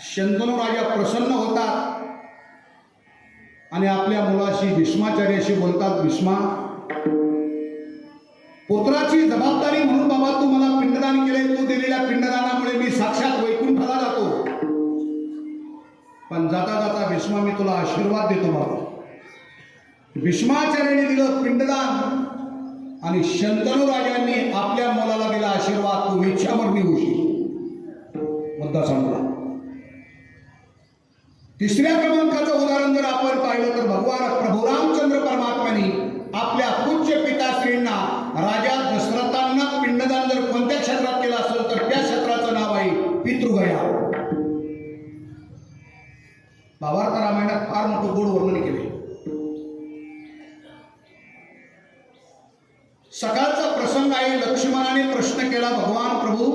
शंतनू राजा प्रसन्न होतात आणि आपल्या मुलाशी भीष्माचार्याशी बोलतात, भीष्मा, पुत्राची जबाबदारी म्हणून बाबा तू मला पिंडदान केले, तू दिलेल्या पिंडदानामुळे मी साक्षात वैकुंठाला जातो, पण जाता जाता भीष्मा मी तुला आशीर्वाद देतो बाबा. भीष्माचार्याने दिलं पिंडदान आणि शंतनू राजांनी आपल्या मुलाला दिला आशीर्वाद, तू इच्छामरणी होशील. मुद्दा संपला. तिसऱ्या क्रमांकाचं उदाहरण जर आपण पाहिलं तर भगवान प्रभू रामचंद्र परमात्म्यांनी आपल्या पूज्य पिताश्रींना राजा दशरथांना पिंडदान जर कोणत्या क्षेत्रात केलं असेल तर त्या क्षेत्राचं नाव आहे पितृगया. भावार्थ रामायणात फार मोठं गोड वर्णन केले. सकाळचा प्रसंग आहे. लक्ष्मणाने प्रश्न केला, भगवान प्रभू,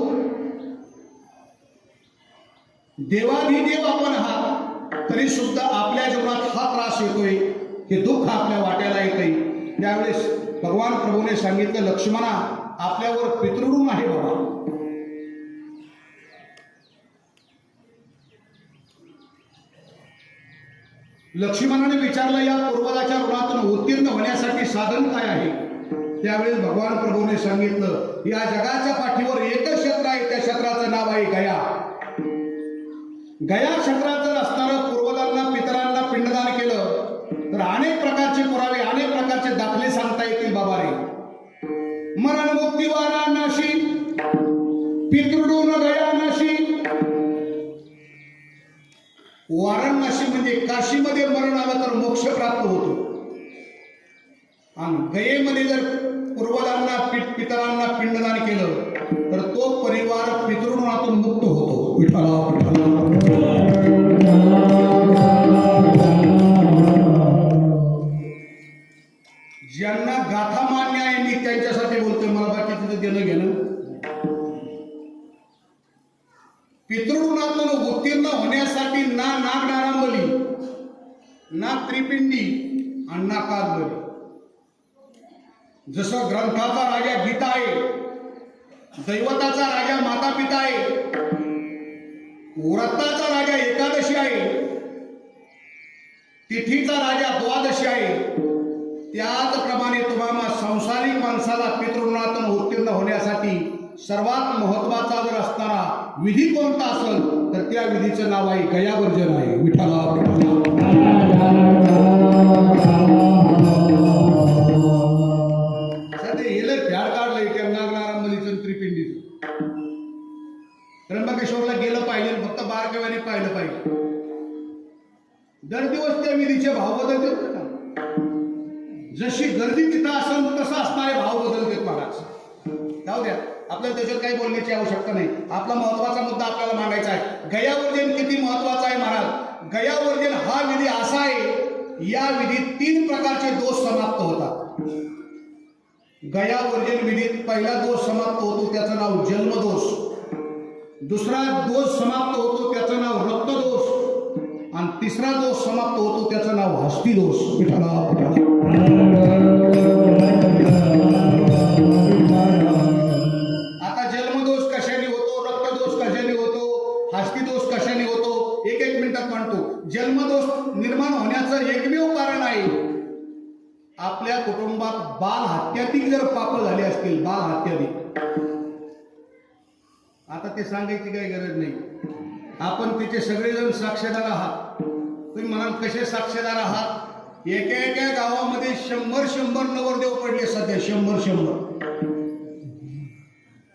देवाधिदेव आपण आहात तरी सुद्धा आपल्या जीवनात हा त्रास येतोय, हे दुःख आपल्या वाट्याला येतंय. त्यावेळेस भगवान प्रभूने सांगितलं, लक्ष्मणा, आपल्यावर पितृऋण आहे बाबा. लक्ष्मणाने विचारलं, या पूर्वजाच्या ऋणातून उत्तीर्ण होण्यासाठी साधन काय आहे? त्यावेळेस भगवान प्रभूने सांगितलं, या जगाच्या पाठीवर एकच क्षेत्र आहे, त्या क्षेत्राचं नाव आहे गया. गया क्षेत्रात जर असणारं पूर्वजांना पितरांना पिंडदान केलं तर अनेक प्रकारचे पुरावे, अनेक प्रकारचे दाखले सांगता येतील बाबा रे. मरणमुक्ती वाराणसी, पितृऋण गयानाशी. वाराणसी म्हणजे काशीमध्ये मरण आलं तर मोक्ष प्राप्त होतो, आणि गयेमध्ये जर पूर्वजांना पितरांना पिंडदान केलं तर तो परिवार पितृऋणातून मुक्त होतो. ज्यांना गाथा मान्य आहे मी त्यांच्यासाठी बोलतोय, मला बाकी तिथं देणं घेणं. पितृऋणातून उत्तीर्ण होण्यासाठी ना नागनारांबली, ना त्रिपिंडी आणि ना कागबली. जसं ग्रंथाचा राजा गीता आहे, दैवताचा राजा माता पिता आहे, व्रताचा राजा एकादशी आहे, तिथीचा राजा द्वादशी आहे, त्याचप्रमाणे तुम्हाला संसारिक माणसाला पितृऋणातून उत्तीर्ण होण्यासाठी सर्वात महत्वाचा जर असणारा विधी कोणता असेल तर त्या विधीचं नाव आहे गयावर्जन आहे. विठ्ठला सध्या हेले फॅड काढलंय त्या नागनारांमलीचं त्रिपिंडीचं. त्र्यंबकेश्वरला गेलं पाहिजे, फक्त बारकाव्याने पाहिलं पाहिजे. दर दिवस त्या विधीचे भाव बदलतात ना. जशी गर्दी तिथं असेल तसं असणारे भाव बदलतात महाराज. जाऊ द्या, आपल्याला त्याच्यात काही बोलण्याची आवश्यकता नाही. आपला महत्वाचा मुद्दा आपल्याला मांडायचा आहे. गयावर्जन किती महत्वाचा आहे महाराज. गयावर्जन हा विधी असा आहे, या विधीत 3 प्रकारचे दोष समाप्त होतात. गयावर्जन विधीत पहिला दोष समाप्त होतो, त्याचं नाव जन्मदोष. दुसरा दोष समाप्त होतो, त्याचं नाव रक्तदोष. आणि तिसरा दोष समाप्त होतो, त्याचं नाव हस्ती दोष. आता जन्मदोष कशाने होतो, रक्तदोष कशाने होतो, हस्ती दोष कशाने होतो, एक मिनिटात म्हणतो. जन्मदोष निर्माण होण्याचं एकमेव कारण आहे आपल्या कुटुंबात बाल हत्याधिक जर पाप झाले असतील, बाल हत्याधिक, आता ते सांगायची काही गरज नाही. आपण तिचे सगळेजण साक्षीदार आहात. तुम्ही म्हणाल कसे साक्षीदार आहात? एका एका गावामध्ये 100 नवरदेव पडले सध्या, 100.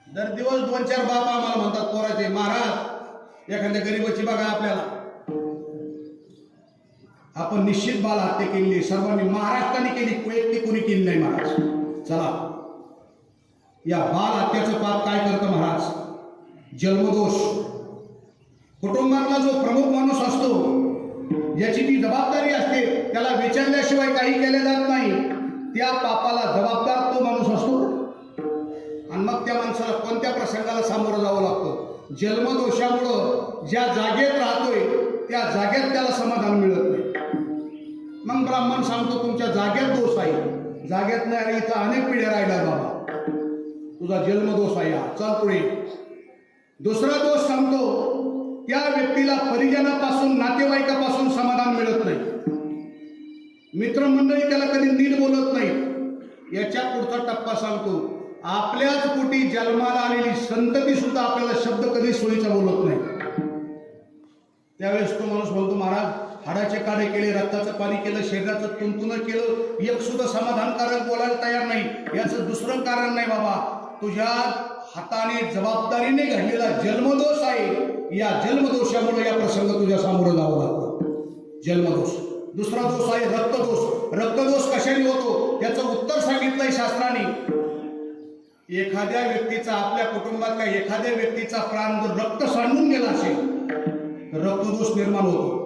दर दिवस 2-4 बाप आम्हाला म्हणतात पोराचे, महाराज एखाद्या गरीबाची बघा आपल्याला. आपण निश्चित बाल हत्या केली, सर्वांनी महाराष्ट्राने केली, वैयक्तिक कोणी केली नाही महाराज. चला, या बाल हत्याचं पाप काय करतं महाराज? जन्मदोष. कुटुंबातला जो प्रमुख माणूस असतो, ज्याची ती जबाबदारी असते, त्याला विचारल्याशिवाय काही केले जात नाही, त्या पापाला जबाबदार तो माणूस असतो. आणि मग त्या माणसाला कोणत्या प्रसंगाला सामोरं जावं लागतं? जन्मदोषामुळं ज्या जागेत राहतोय त्या जागेत त्याला समाधान मिळत नाही. मग ब्राह्मण सांगतो तुमच्या जागेत दोष आहे. जागेत नाही आणि इथं अनेक पिढ्या राहिल्या बाबा, तुझा जन्मदोष आहे, चल पुढे. दुसरा दोष सांगतो, त्या व्यक्तीला परिजनापासून, नातेवाईकापासून समाधान मिळत नाही. मित्रमंडळी त्याला कधी नीट बोलत नाही. याच्या पुढचा टप्पा सांगतो, आपल्याच पोटी जन्माला आलेली संतती सुद्धा आपल्याला शब्द कधी सोयीचा बोलत नाही. त्यावेळेस तो माणूस बोलतो, महाराज हाडाचे काढे केले, रक्ताचं पाणी केलं, शरीराचं तुंतुनं केलं, एक सुद्धा समाधानकारक बोलायला तयार नाही. याचं दुसरं कारण नाही बाबा, तुझ्या हाताने जबाबदारीने घडलेला जन्मदोष आहे. या जन्मदोषामुळे या प्रसंग तुझ्या समोर जावं लागतं. जन्मदोष. दुसरा दोष आहे रक्तदोष. रक्तदोष कशाने होतो त्याचं उत्तर सांगितलंय शास्त्राने. एखाद्या व्यक्तीचा, आपल्या कुटुंबातल्या एखाद्या व्यक्तीचा प्राण जर रक्त सांडून गेला असेल तर रक्तदोष निर्माण होतो.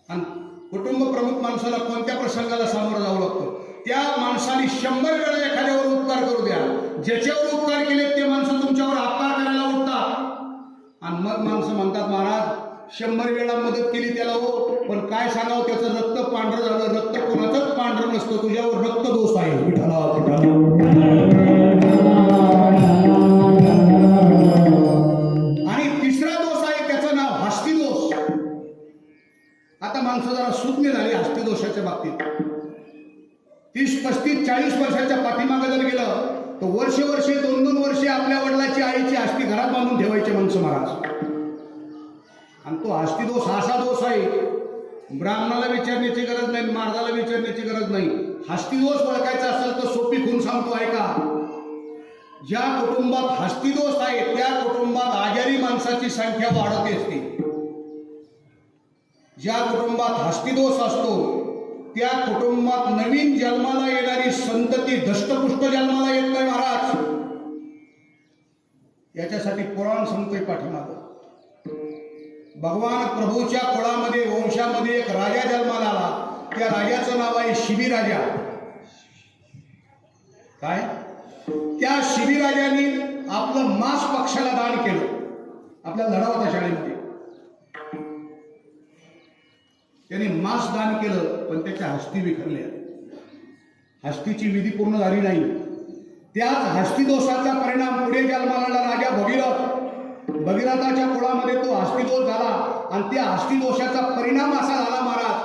आणि कुटुंब प्रमुख माणसाला कोणत्या प्रसंगाला सामोरं जावं लागतं? त्या माणसाने 100 वेळा एखाद्यावर उपकार करू द्या, ज्याच्यावर उपकार केले ते माणसं तुमच्यावर अपकार करायला उठतात. आणि मग माणसं म्हणतात, महाराज 100 वेळा मदत केली त्याला हो, पण काय सांगावं, त्याचं रक्त पांढरं झालं. रक्त कोणाचंच पांढरं नसतं, तुझ्यावर रक्त दोष आहे. विठ्ठला आणि तिसरा दोष आहे, त्याचं नाव हस्ती दोष. आता माणसं जरा सुज्ञ झाली हस्ती दोषाच्या बाबतीत. 30, 35, 40 वर्षाच्या पाठीमागे जर गेलं तर वर्षे 2-2 वर्षे आपल्या वडिलाची, आईची हस्ती घरात बांधून ठेवायचे माणसं महाराज. आणि तो हस्ती दोष असा दोष आहे, ब्राह्मणाला विचारण्याची गरज नाही, मार्गाला विचारण्याची गरज नाही. हस्ती दोष ओळखायचा असेल तर सोपी खूण सांगतो ऐका. ज्या कुटुंबात हस्ती दोष आहे त्या कुटुंबात आजारी माणसाची संख्या वाढत असते. ज्या कुटुंबात हस्ती दोष असतो त्या कुटुंबात नवीन जन्माला येणारी संतती धष्टपुष्ट जन्माला येत नाही महाराज. याच्यासाठी पुराण सांगतोय पाठीमागं. भगवान प्रभूच्या कुळामध्ये, वंशामध्ये एक राजा जन्माला आला. त्या राजाचं नाव आहे शिबीराजा. काय? त्या शिबीराजाने आपलं मांस पक्षाला दान केलं. आपल्याला धडा होता शाळेमध्ये, त्याने मांस दान केलं, पण त्याच्या हस्ती विखरल्या. हस्तीची विधी पूर्ण झाली नाही. त्याच हस्ती दोषाचा परिणाम पुढे जन्माला आला राजा भगीरथ. भगीरथाच्या कुळामध्ये तो हस्तिदोष झाला आणि त्या हस्तिदोषाचा परिणाम असा झाला महाराज,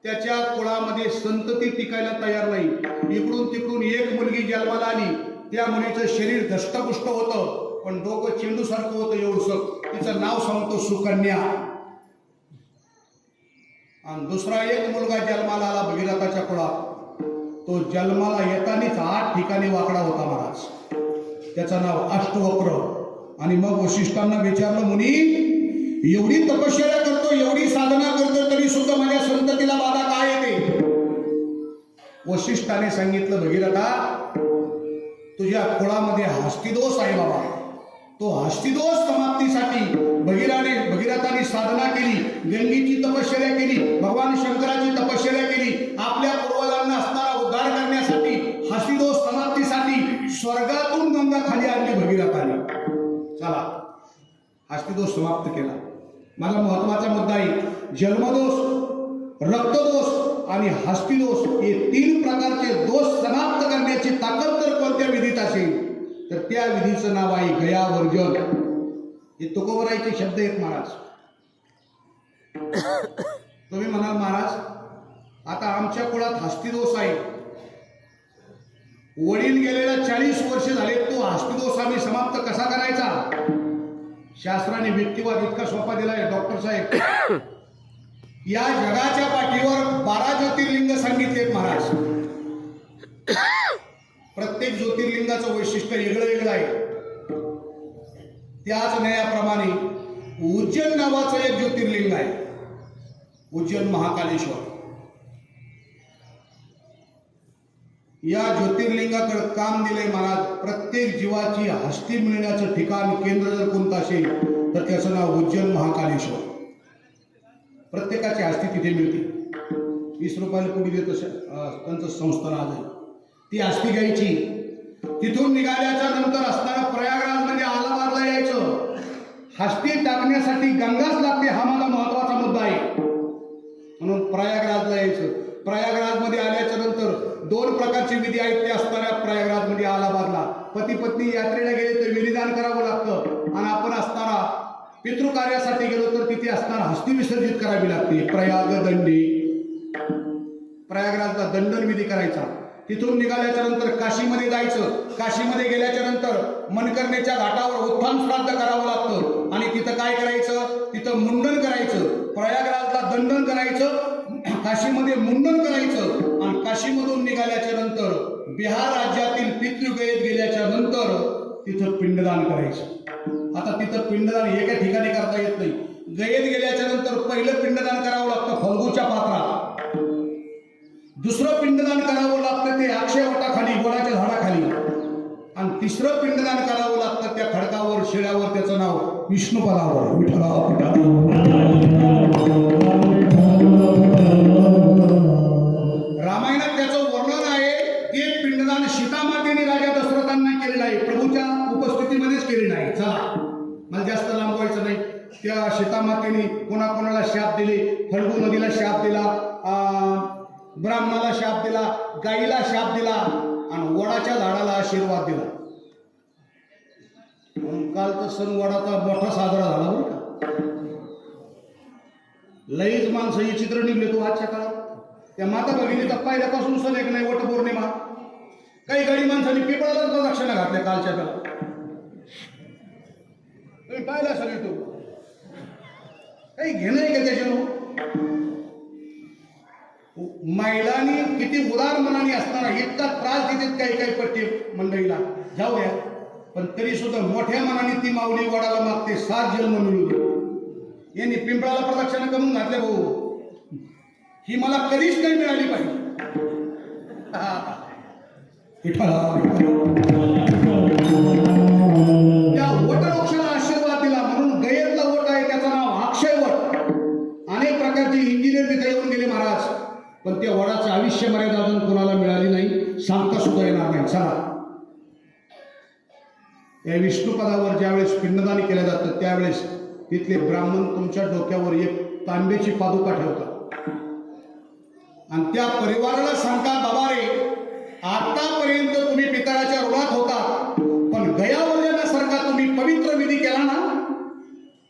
त्याच्या कुळामध्ये संतती टिकायला तयार नाही. इकडून तिकडून एक मुलगी जन्माला आली. त्या मुलीचं शरीर धष्टपुष्ट होतं, पण डोकं चेंडूसारखं होतं एवढंसं. तिचं नाव सांगतो सुकन्या. आणि दुसरा एक मुलगा जन्माला आला भगीरथाच्या कुळात. तो जन्माला येतानीच 8 ठिकाणी वाकडा होता महाराज. त्याचं नाव अष्टवक्र. आणि मग वशिष्ठांना विचारलं, मुनी एवढी तपश्चर्या करतो, एवढी साधना करतो, तरी सुद्धा माझ्या संततीला बाधा काय येते? वशिष्ठाने सांगितलं, भगीरथा तुझ्या कुळामध्ये हस्तिदोष आहे बाबा. तो हस्तिदोष समाप्तीसाठी भगीरथाने साधना केली, गंगेची तपश्चर्या केली, भगवान शंकराची तपश्चर्या केली. आपल्या पूर्वजांना असणारा उद्धार करण्यासाठी, हस्तिदोष समाप्तीसाठी स्वर्गातून गंगा खाली आणली भगीरथाने. चला, हस्तिदोष समाप्त केला. माझा महत्वाचा मुद्दा आहे, जन्मदोष, रक्तदोष आणि हस्तिदोष हे 3 प्रकारचे दोष समाप्त करण्याची ताकद जर कोणत्या विधीत असेल तर त्या विधीचं नाव आहे गयावर्जन. हे तुकोबरायचे शब्द आहेत महाराज. तुम्ही म्हणाल, महाराज आता आमच्या कुळात हस्तिदोष आहे. वडील गेलेला 40 वर्ष झाले, तो हस्तिदोष आम्ही समाप्त कसा करायचा? शास्त्राने व्यक्तिवाद इतका सोपा दिलाय डॉक्टर साहेब. या जगाच्या पाठीवर 12 ज्योतिर्लिंग सांगितलेत महाराज. प्रत्येक ज्योतिर्लिंगाचं वैशिष्ट्य वेगळं वेगळं आहे. त्याच न्यायाप्रमाणे उज्जैन नावाचं एक ज्योतिर्लिंग आहे, उज्जैन महाकालेश्वर. या ज्योतिर्लिंगाकडे काम दिले महाराज. प्रत्येक जीवाची हस्ती मिळण्याचं ठिकाण केंद्र जर कोणतं असेल तर त्याचं नाव उज्जैन महाकालेश्वर. प्रत्येकाची हस्ती तिथे मिळते. 20 रुपयाला पुढे देत त्यांचं संस्थान आहे. ती हस्ती घ्यायची. तिथून निघाल्याच्या नंतर असताना प्रयागराज म्हणजे अलाहाबादला यायचं. हस्ती टाकण्यासाठी गंगाच लागते, हा माझा महत्वाचा मुद्दा आहे. म्हणून प्रयागराजला यायचं. प्रयागराजमध्ये आल्याच्या नंतर 2 प्रकारचे विधी आहेत. ते असताना प्रयागराजमध्ये अलाहाबादला पती पत्नी यात्रेला गेले तर विधिदान करावं लागतं, आणि आपण असताना पितृकार्यासाठी गेलो तर तिथे असताना हस्ती विसर्जित करावी लागते. प्रयाग दंडी, प्रयागराजला दंडन विधी करायचा. तिथून निघाल्याच्या नंतर काशीमध्ये जायचं. काशीमध्ये गेल्याच्या नंतर मनकर्णेच्या घाटावर उत्थान श्राद्ध करावं लागतं, आणि तिथं काय करायचं? तिथं मुंडन करायचं. प्रयागराजला दंडन करायचं, काशीमध्ये मुंडन करायचं, आणि काशीमधून निघाल्याच्या नंतर बिहार राज्यातील पितृगयेत गेल्याच्या नंतर तिथं पिंडदान करायचं. आता तिथं पिंडदान एका ठिकाणी करता येत नाही. गयेत गेल्याच्या नंतर पहिलं पिंडदान करावं लागतं फल्गूच्या पात्रात. दुसरं पिंडदान करावं लागतं ते अक्षयवटाखाली, गोडाच्या झाडाखाली, आणि तिसरं पिंडदान करावं लागतं त्या खडकावर, शिळ्यावर. त्याचं नाव विष्णुपदावर. विठ्ठला. रामायणात त्याचं वर्णन आहे. ते पिंडदान सीतामातेने राजा दशरथांना केलेलं आहे, प्रभूच्या उपस्थितीमध्येच केलेलं आहे. चला, मला जास्त लांब व्हायचं नाही. त्या सीतामातेने कोणाकोणाला शाप दिले? फल्गू नदीला शाप दिला, ब्राह्मणाला शाप दिला, गाईला शाप दिला, आणि वडाच्या झाडाला आशीर्वाद दिला. म्हणून कालचा सण वडाचा मोठा साजरा झाला बरं का. लईच माणसं हे चित्र निघले तो आजच्या काळात. त्या माता भगिनीचा पहिल्यापासून सण एक नाही, वटपौर्णिमा. काही गाडी माणसांनी पिपळाला प्रदक्षिणा घातल्या कालच्या काळात. तुम्ही पाहिला सगळे तो काही घेणं आहे का त्याच्यावर? महिलांनी किती उदार मनाने असताना इतका त्रास देतात काही काही पट्टी मंडळीला, जाऊ द्या, पण तरी सुद्धा मोठ्या मनाने ती माऊली वडाला मागते 7 जन्म मिळू दे. यांनी पिंपळाला प्रदक्षिणा करून घातल्या भाऊ, ही मला कधीच नाही मिळाली पाहिजे. त्या वटवृक्षाला आशीर्वाद दिला म्हणून गयेतला वट आहे, त्याचं नाव अक्षयवट. अनेक प्रकारचे इंजिनियर तिथे येऊन गेले महाराज, पण त्या वडाचं आयुष्य मर्यादा अजून कोणाला मिळाली नाही, सांगता सुद्धा येणार नाही. चला, या विष्णुपदावर ज्यावेळेस पिंडदान केलं जातं त्यावेळेस तिथले ब्राह्मण तुमच्या डोक्यावर एक तांब्याची पादुका ठेवतात, आणि त्या परिवाराला सांगतात, बाबा रे, आतापर्यंत तुम्ही पितळाच्या ऋणात होता, पण गयावल्यासारखा तुम्ही पवित्र विधी केला ना,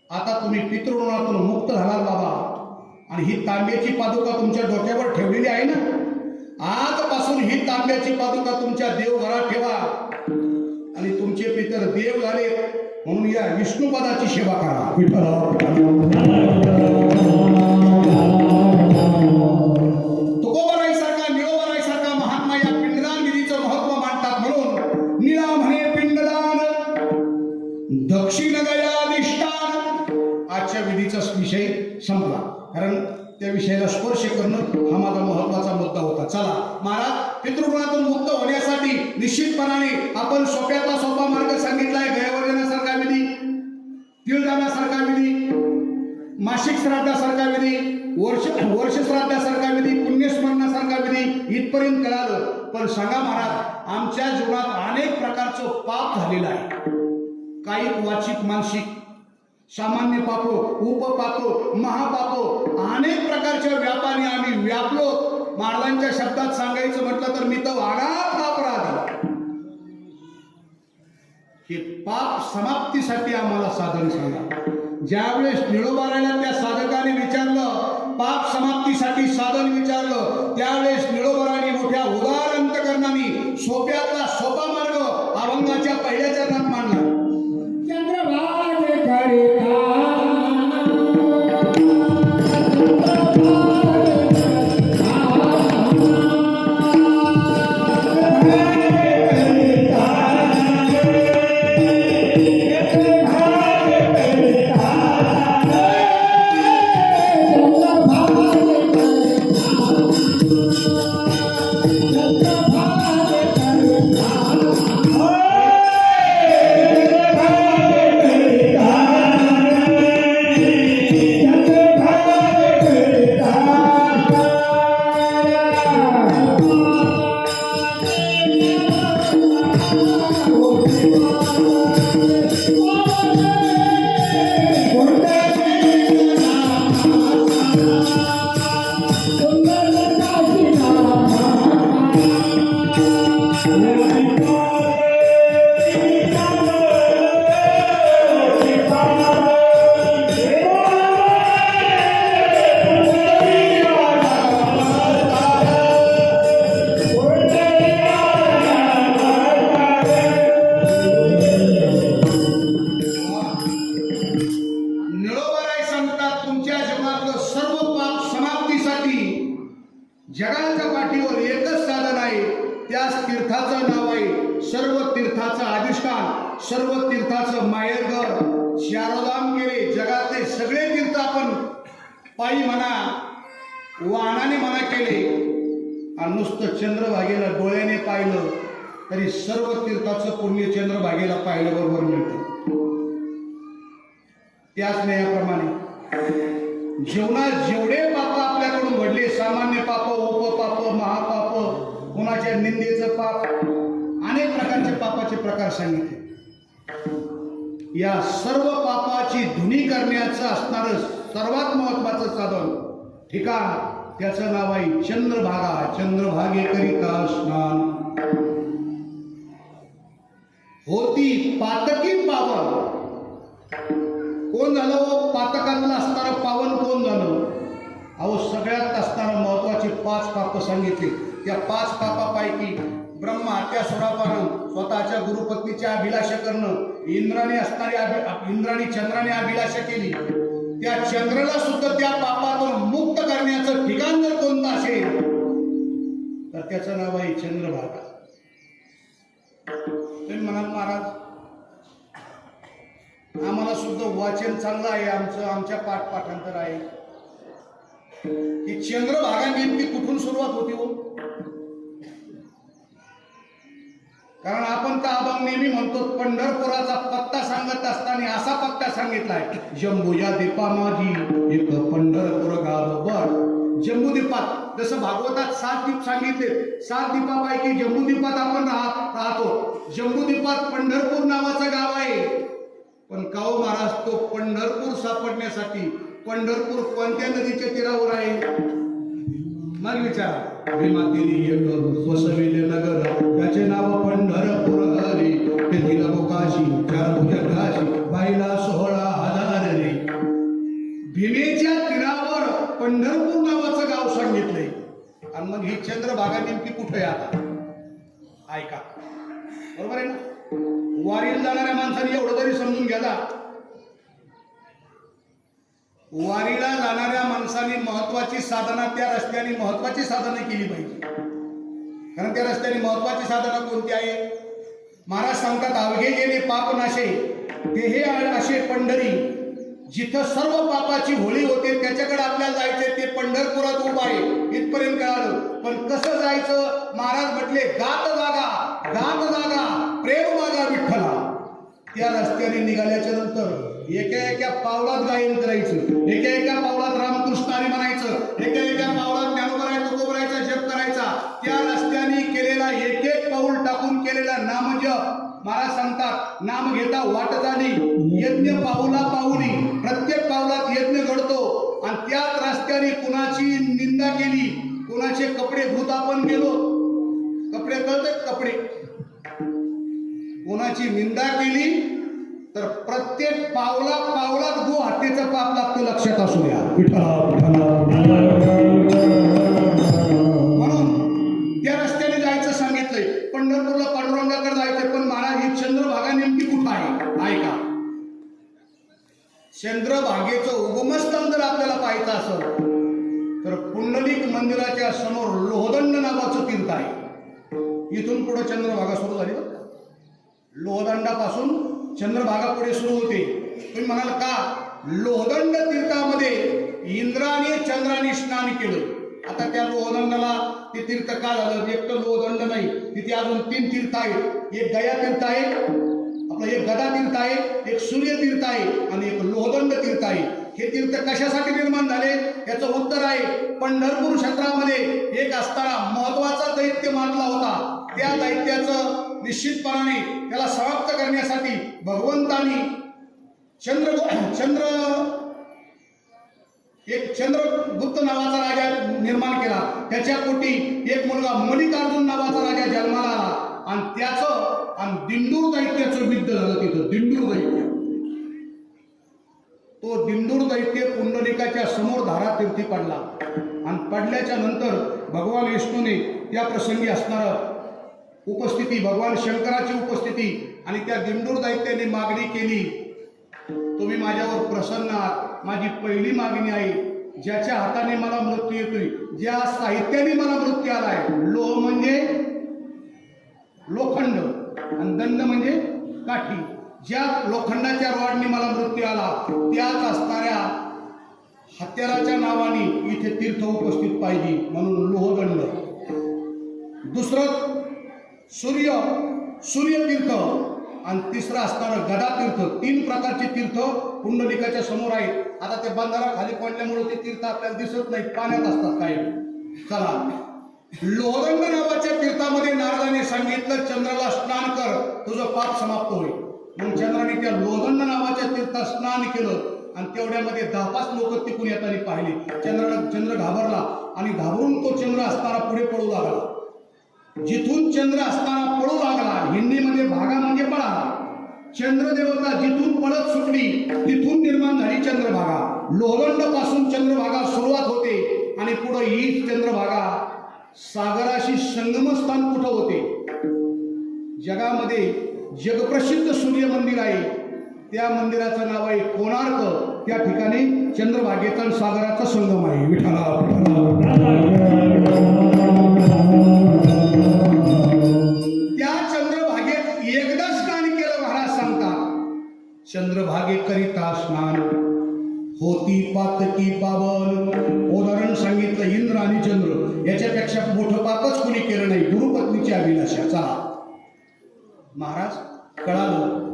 आता तुम्ही पितृऋणातून मुक्त झालात बाबा. आणि ही तांब्याची पादुका तुमच्या डोक्यावर ठेवलेली आहे ना, आजपासून ही तांब्याची पादुका तुमच्या देवघरात ठेवा, आणि तुमचे पितर देव झाले म्हणून या विष्णुपदाची सेवा करा. तुकोबाराईसारखा, निळोबाराईसारखा महात्मा या पिंडदान विधीचं महत्व मांडतात. म्हणून निळा म्हणे पिंडदान, दक्षिण गयाधिष्ठान. आजच्या विधीचा विषय संपला, कारण त्या विषयाला स्पर्श करणं हा माझा महत्वाचा मुद्दा होता. चला महाराज, पितृऋणातून मुक्त होण्यासाठी निश्चितपणाने आपण सोप्यातला सोपा मार्ग सांगितलाय. गयावर्जनासारखा विधी, तिळदानासारखा विधी, मासिक श्राद्धासारखा विधी, वर्ष श्राद्धासारखा विधी, पुण्यस्मरणासारखा विधी, इथपर्यंत कळालं. पण सांगा महाराज, आमच्या जीवनात अनेक प्रकारचं पाप झालेलं आहे. कायिक, वाचिक, मानसिक, सामान्य पापो, उपपापो, महापापो, अनेक प्रकारच्या व्यापाने आम्ही व्यापलो. महाराजांच्या शब्दात सांगायचं म्हटलं तर मी तो अनाथ अपराधी. हे पाप समाप्तीसाठी आम्हाला साधन सांगा. ज्यावेळेस निळोबारायला त्या साधकाने विचारलं पाप समाप्तीसाठी साधन विचारलं त्यावेळेस निळोबराने मोठ्या उदार अंतकरणाने सोप्यातला सोपा मार्ग अभंगाच्या पहिल्या चरणात मांडला. चंद्रभाग करिता निळोबाराय सांगतात तुमच्या जीवनातलं सर्व पाप समाप्तीसाठी जगाच्या पाठीवर एकच साधन आहे, त्याच तीर्थाचं नाव आहे. सर्व तीर्थाचं अधिष्ठान, सर्व तीर्थाचं माहेरघर शारोदाम केले. जगातले सगळे तीर्थ आपण पायी म्हणा वाहनाने म्हणा केले आणि नुसतं चंद्रभागेला डोळ्याने पाहिलं तरी सर्व तीर्थाचं पुण्य चंद्रभागेला पाहिलं बरोबर मिळतं. त्याच न्यायाप्रमाणे जीवनात जेवढे पाप आपल्याकडून घडले, सामान्य पाप, उपपाप, महापाप, कुणाच्या निंदेचं पाप, अनेक प्रकारचे पापाचे प्रकार सांगितले. या सर्व पापाची धुनी करण्याचं असणारं सर्वात महत्वाचं साधन ठिकाण त्याचं नाव आहे चंद्रभागा. चंद्रभागेकरिता स्नान होती पातकी पावन. कोण झालं हो पातकातलं असणारं पावन कोण झालं? अहो सगळ्यात असणारं महत्वाची 5 पाप सांगितले. त्या 5 पापापैकी ब्रह्मा हत्या स्वरापानं स्वतःच्या गुरुपत्नीच्या अभिलाषा करणं, इंद्राने चंद्राने अभिलाषा केली. त्या चंद्राला सुद्धा त्या पापातून मुक्त करण्याचं ठिकाण जर कोणतं असेल तर त्याचं नाव आहे चंद्रभागा. तुम्ही म्हणाल महाराज आम्हाला सुद्धा वाचन चांगलं आहे, आमच्या पाठांतर आहे. ही चंद्रभागा नेमकी कुठून सुरुवात होती हो? कारण आपण तर अभंग नेहमी म्हणतो पंढरपुराचा पत्ता सांगत असताना असा पत्ता सांगितलाय, जम्बूया दीपा माझी एक पंढरपूर गाव. बर, जम्बूद्वीपात जसं भागवतात 7 दीप सांगितले, 7 दीपापैकी जम्बूद्वीपात आपण राहतो. जम्बूद्वीपात पंढरपूर नावाचं गाव आहे. पण काहो महाराज तो पंढरपूर सापडण्यासाठी पंढरपूर कोणत्या नदीच्या तीरावर आहे? मग विचारा. भीमातिरी एक वसविले नगर त्याचे नाव पंढरपूर हरी. तेथील काशी 4 भुजंगाशी बाईला 16,000 रे. भीमेच्या तीरावर पंढरपूर नावाचं गाव सांगितलंय. आणि मग ही चंद्रभागा नेमकी कुठे आहे आता? ऐका, बरोबर आहे ना? वारीला जाणाऱ्या माणसाने एवढं तरी समजून घ्या, वारीला जाणाऱ्या माणसाने महत्वाची साधना त्या रस्त्याने महत्वाची साधना केली पाहिजे. कारण त्या रस्त्याने महत्वाची साधना कोणती आहे? महाराज सांगतात अवघे गेले पाप नाशे ते हे असे पंढरी जिथं सर्व पापाची होळी होते. त्याच्याकडे आपल्याला जायचंय, ते पंढरपुरात उभं आहे. इथपर्यंत कळालं. पण कसं जायचं? महाराज म्हटले गात जागा प्रेम मागा विठ्ठला. त्या रस्त्याने निघाल्याच्या नंतर एका पावलात गायन करायचं, एका पावलात रामकृष्ण हरी म्हणायचं, एका पावलात ज्ञानोबरायचं तुकोबरायचा जप करायचा. त्या रस्त्याने केलेला एक पाऊल टाकून केलेला नामजप. महाराज सांगतात नाम घेता वाट झाली, यज्ञ पाऊला पाऊली. प्रत्येक पावलात यज्ञ घडतो. आणि त्याच रस्त्याने कुणाची निंदा केली, कुणाचे कपडे धुत आपण गेलो, कपडे कळतात कपडे, कोणाची निंदा केली तर प्रत्येक पावला पावलात गो हत्येचं पाप लागतं, लक्षात असू द्या. म्हणून त्या रस्त्याने जायचं सांगितलंय. पंढरपूरला पांडुरंगाकडे जायचंय, पण महाराज ही चंद्रभागा नेमकी कुठं आहे का? चंद्रभागेचं उगमस्थान जर आपल्याला पाहायचं असेल तर पुंडलिक मंदिराच्या समोर लोहदंड नावाचं तीर्थ आहे. इथून पुढे चंद्रभागा सुरू झाली. लोहदंडापासून चंद्रभागा पुढे सुरू होते. तुम्ही म्हणाल का लोहदंड तीर्थामध्ये इंद्राने चंद्राने स्नान केलं? आता त्या लोहदंडाला ते तीर्थ का झालं? एक तर लोहदंड नाही, तिथे अजून 3 तीर्थ आहेत. एक गया तीर्थ आहे, आपलं एक गदा तीर्थ आहे, एक सूर्य तीर्थ आहे आणि एक लोहदंड तीर्थ आहे. हे तीर्थ कशासाठी निर्माण झाले? याचं उत्तर आहे पंढरपूर क्षेत्रामध्ये एक असताना महत्वाचा दैत्य मानला होता. त्या दैत्याचं निश्चितपणाने त्याला समाप्त करण्यासाठी भगवंतानी चंद्रगुप्त नावाचा राजा निर्माण केला. त्याच्या पोटी एक मुलगा मल्लिकार्जुन नावाचा राजा जन्माला आला आणि त्याचं आणि दिंडूर दैत्याचं युद्ध झालं तिथं. दिंडूर दैत्य, तो दिंडूर दैत्य पुंडलिकाच्या समोर धारातीर्थी पडला आणि पडल्याच्या नंतर भगवान विष्णूने त्या प्रसंगी असणारं उपस्थिती, भगवान शंकराची उपस्थिती आणि त्या दिंडूर दैत्याने मागणी केली, तुम्ही माझ्यावर प्रसन्न आहात, माझी पहिली मागणी आहे, ज्याच्या हाताने मला मृत्यू येतोय, ज्या साहित्याने मला मृत्यू आलाय, लोह म्हणजे लोखंड आणि दंड म्हणजे काठी, ज्या लोखंडाच्या रॉडने मला मृत्यू आला त्याच असणाऱ्या हत्याराच्या नावाने इथे तीर्थ उपस्थित पाहिजे, म्हणून लोहदंड. दुसरं सूर्यतीर्थ आणि तिसरं असणारं गदा तीर्थ. 3 प्रकारचे तीर्थ पुंडलिकाच्या समोर आहेत. आता ते बंधारा खाली पडल्यामुळे ते तीर्थ आपल्याला दिसत नाहीत, पाण्यात असतात काय. चला, लोहदंड नावाच्या तीर्थामध्ये नारदाने सांगितलं चंद्राला स्नान कर, तुझं पाप समाप्त होईल. म्हणून चंद्राने त्या लोहदंड नावाच्या तीर्थात स्नान केलं आणि तेवढ्यामध्ये 10-5 लोक तिकून येताना पाहिले. चंद्र घाबरला आणि घाबरून तो चंद्र असताना पुढे पळू लागला. जिथून चंद्र असताना पळू लागला, हिंदीमध्ये भागा म्हणजे पळाला. चंद्रदेवता जिथून पळत सुटली तिथून निर्माण झाली चंद्रभागा. लोहदंड पासून चंद्रभागा सुरुवात होते आणि पुढे ही चंद्रभागा सागराशी संगमस्थान कुठं होते? जगामध्ये जगप्रसिद्ध सूर्य मंदिर आहे, त्या मंदिराचं नाव आहे कोणार्क. त्या ठिकाणी चंद्रभागेचा आणि सागराचा संगम आहे. त्या चंद्रभागेत एकदा स्नान केलं महाराज सांगतात, चंद्रभागेकरिता स्नान होती पातकी पावन. उदाहरण सांगितलं इंद्र आणि चंद्र, याच्यापेक्षा मोठं पापच कुणी केलं नाही. गुरुपत्नीची अभिलाषा. चला महाराज, कळालं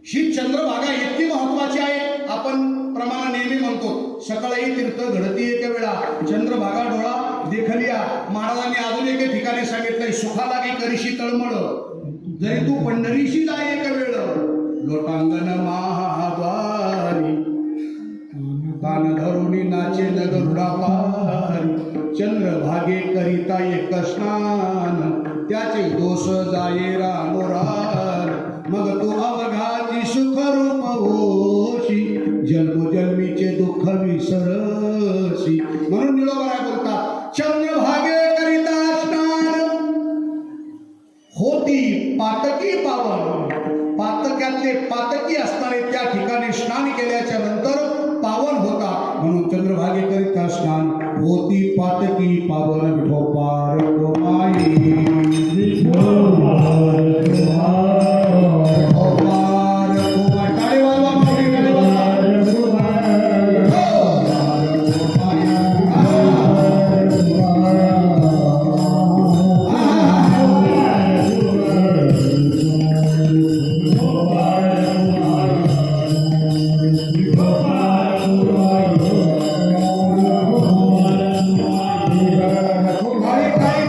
ही चंद्रभागा इतकी महत्वाची आहे. आपण प्रमाण नेहमी म्हणतो सकाळी तीर्थ घडती एक वेळा, चंद्रभागा डोळा देखलिया. महाराजांनी अजून एके ठिकाणी सांगितलंय, सुखा लागे करीशी तळमळ, जरी तू पंढरीशी जाय एक वेळ, लोटांगण महाद्वारी, कान धरुणी नाचे नगरुडा पारी. चंद्रभागे करिता एक स्नान, त्याचे दोष जाये रानोरान. मग तू अवघाची सुखरूप होशी, जन्मोजन्मीचे दुःख विसरशी. म्हणून निळोबाराय बोलतात, चंद्रभागे करिता स्नान होती पातकी पावन. पातक्यातले पातकी असणारे त्या ठिकाणी स्नान केल्याच्या नंतर पावन होता. म्हणून चंद्रभागे करिता स्नान होती पातकी पावन. विठोपार माई काय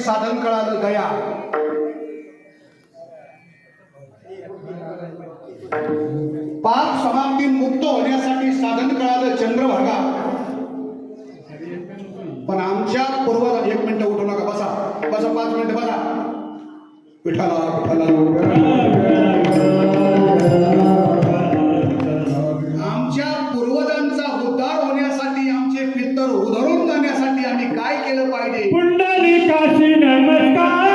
साधन कळालं गया. पाप समाप्ती मुक्त होण्यासाठी साधन कळालं चंद्रभागा. पण आमच्या पूर्वज, एक मिनिट उठू नका, बसा बसा, 5 मिनिट बसा. विठाला विठाला. आमच्या पूर्वजांचा उद्धार होण्यासाठी, आमचे पितर उधळून जाण्यासाठी आम्ही काय केलं पाहिजे? पुंडलिकाशी नमस्कार.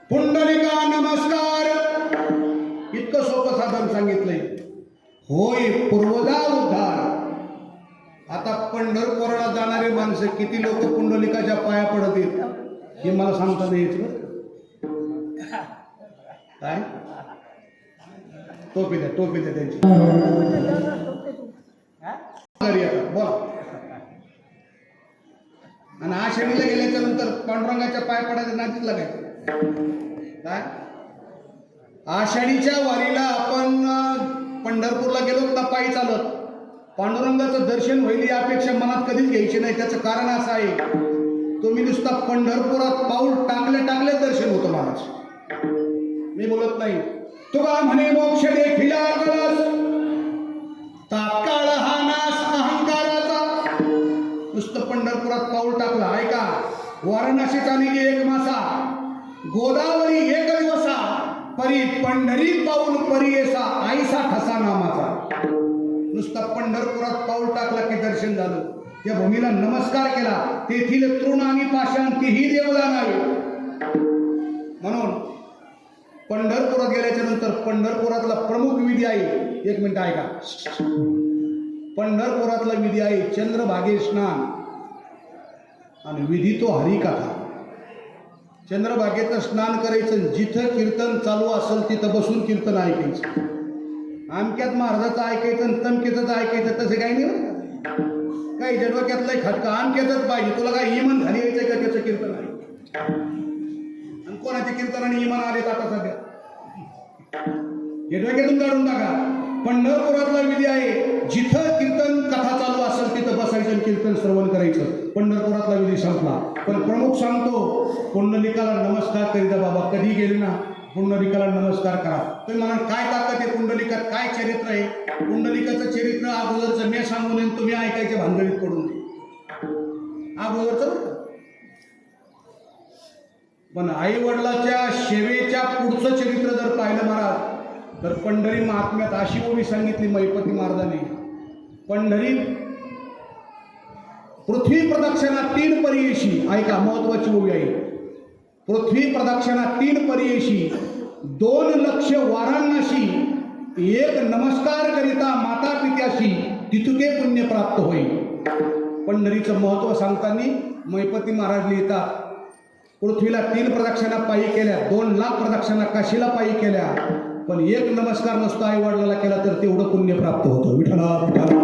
पुंडलिका नमस्कार, इतकं सोपं साधन सांगितलंय. होय पूर्वजा उद्धार. आता पंढरपूरला जाणारे माणसं किती लोक पुंडलिकाच्या पाया पडत आहेत हे मला सांगता नाही येत. काय टोपी द्या त्यांची. बोला. आणि आषाढीला गेल्याच्या नंतर पांडुरंगाच्या पाय पडायचं नातीच लागायचं. काय आषाढीच्या वारीला आपण पंढरपूरला गेलो ना पायी चालत, पांडुरंगाचं दर्शन होईल ही अपेक्षा मनात कधीच घ्यायची नाही. त्याचं कारण असं आहे, तुम्ही नुसता पंढरपुरात पाऊल टाकले दर्शन होतं महाराज. मी बोलत नाही. तुका म्हणे मोक्ष देखिला गरज, तात्काळ हा नाश अहंकाराचा. नुसतं पंढरपुरात पाऊल टाकलं. ऐका, वाराणसी चाली एक मासा, गोदावरी एक दिवसा, परी पंढरी पाऊल परियेसा, आईसा ठसा नामाचा. नुसता पंढरपुरात पाऊल टाकला की दर्शन झालं. त्या भूमीला नमस्कार केला, तेथील तृण आणि पाषाण तीही देवदान आहे. म्हणून पंढरपुरात गेल्याच्या नंतर पंढरपुरातला प्रमुख विधी आहे. एक मिनिट ऐका. पंढरपुरातला विधी आहे चंद्रभागे स्नान आणि विधी तो हरिकथा. चंद्रभागेचं स्नान करायचं, जिथं कीर्तन चालू असेल तिथं बसून कीर्तन ऐकायचं. आमक्यात महाराजाचं ऐकायचं आणि तमक्याचं ऐकायचं, तसं काही नाही. काही जडवक्यातलं खटका आमक्यातच पाहिजे. तुला काय इमान झाली यायचं का त्याचं कीर्तन आहे? आणि कोणाच्या कीर्तनाने इमान आले आता सध्या हे डोक्यातून काढून टाका. पंढरपुरातला विधी आहे, जिथं कीर्तन कथा चालू असेल तिथं बसायचं, कीर्तन श्रवण करायचं. पंढरपुरातला विधी संपला. पण प्रमुख सांगतो, पुंडलिकाला नमस्कार करीता बाबा. कधी गेले ना पुंडलिकाला नमस्कार करा. तुम्ही म्हणा काय ताकद आहे पुंडलिकात, काय चरित्र आहे? पुंडलिकाचं चरित्र अगोदरचं मी सांगू नये, तुम्ही ऐकायच्या भानगडीत पडून नये. अगोदरचं पण आई वडिलाच्या सेवेच्या पुढचं चरित्र जर पाहिलं महाराज, तर पंढरी महात्म्यात अशी ओवी सांगितली मैपती महाराजांनी. पंढरी पृथ्वी प्रदक्षिणा 3 परियेशी. ऐका, महत्वाची ओवी आहे. पृथ्वी प्रदक्षिणा 3 परियेशी, 2 लक्ष वाराणसी, 1 नमस्कार करिता माता पित्याशी, तितुके पुण्य प्राप्त होईल. पंढरीचं महत्व सांगताना मैपती महाराज लिहितात, पृथ्वीला 3 प्रदक्षिणा पायी केल्या, 2 लाख प्रदक्षिणा काशीला पायी केल्या, पण 1 नमस्कार नसतो आई वडिलाला केला तर तेवढं पुण्य प्राप्त होतं. विठ्ठला विठ्ठला.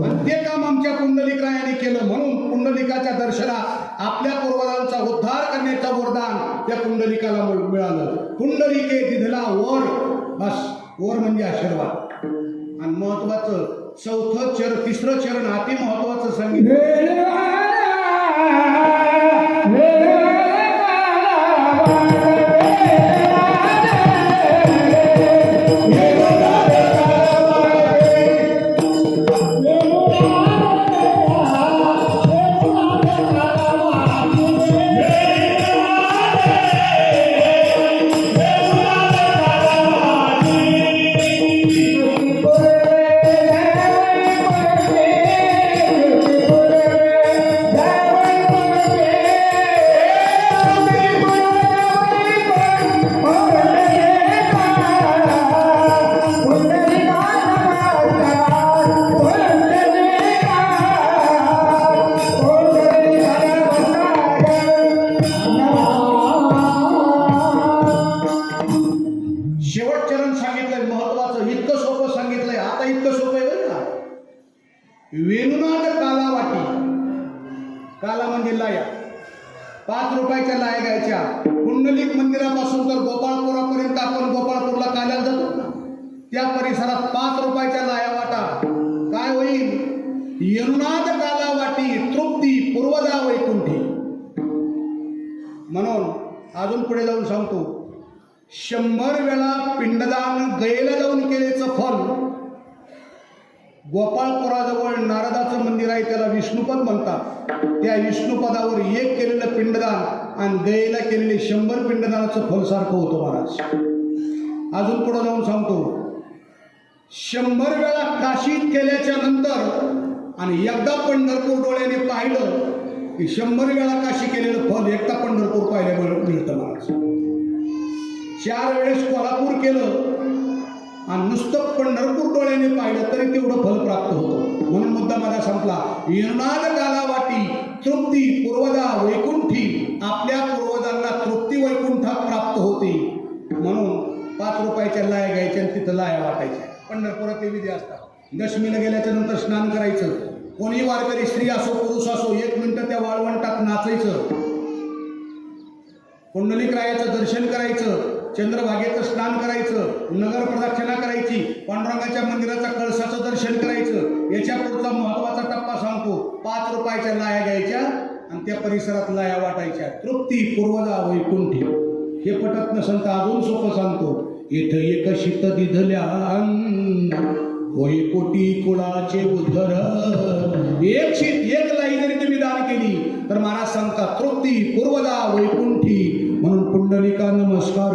आणि ते काम आमच्या पुंडलिकरायाने केलं. म्हणून पुंडलिकाच्या दर्शनात आपल्या पूर्वजांचा उद्धार करण्याचं वरदान त्या पुंडलिकाला मिळालं. पुंडलिके दिधला वर. बस, वर म्हणजे आशीर्वाद. आणि महत्वाचं तिसरं चरण अति महत्वाचं सांगितलं. शेवट चरण सांगितलंय महत्वाचं, इतकं सोपं सांगितलंय. आता इतकं सोपं आहे बरं का. वेणुनाद काला वाटी, काला म्हणजे लाया, 5 रुपयाच्या लाया घ्यायच्या. पुंडलिक मंदिरापासून तर गोपाळपुरापर्यंत आपण गोपाळपूरला काल्याला जातो ना, त्या परिसरात 5 रुपयाच्या लाया वाटा. काय होईल? वेणुनाद काला वाटी तृप्ती पूर्वदा वैकुंठी. म्हणून अजून पुढे जाऊन सांगतो, 100 वेळा पिंडदान गयेला जाऊन केल्याचं फल. गोपाळपुराजवळ नारदाचं मंदिर आहे, त्याला विष्णुपद म्हणतात. त्या विष्णुपदावर 1 केलेलं पिंडदान आणि गयेला केलेले 100 पिंडदानाचं फल सारखं होतं महाराज. अजून पुढे जाऊन सांगतो, 100 वेळा काशीत केल्याच्या नंतर आणि एकदा पंढरपूर डोळ्याने पाहिलं की 100 वेळा काशी केलेलं फल एकदा पंढरपूर पाहिल्यामुळे मिळतं महाराज. 4 वेळेस कोल्हापूर केलं आणि नुसतं पंढरपूर डोळ्याने पाहिलं तरी तेवढं फल प्राप्त होतं. म्हणून मुद्दा माझा संपला. वेणुनाद काला वाटी तृप्ती पूर्वदा वैकुंठी. आपल्या पूर्वजांना तृप्ती वैकुंठात प्राप्त होते. म्हणून 5 रुपयाच्या लाया घ्यायच्या आणि तिथं लाया वाटायच्या. पंढरपुरात ते विधी असतात. दशमीला गेल्याच्या नंतर स्नान करायचं. कोणी वारकरी स्त्री असो पुरुष असो 1 मिनिटं त्या वाळवंटात नाचायचं. पुंडलिक रायाचं दर्शन करायचं. चंद्रभागेचं स्नान करायचं. नगर प्रदक्षिणा करायची. पांडुरंगाच्या मंदिराच्या कळसाचं दर्शन करायचं. याच्या पुढचा महत्वाचा टप्पा सांगतो. 5 रुपयाच्या लाया घ्यायच्या आणि त्या परिसरात लाया वाटायच्या. तृप्ती पूर्वदा वैकुंठी. हे पटत नसेल तर अजून सोपं सांगतो. इथं एक शीत दिधल्या होय कोटी कुळाचे उद्धर. एक लाई जरी तुम्ही दान केली तर महाराज सांगतात तृप्ती पूर्वदा वैकुंठी. म्हणून पुंडलिका नमस्कार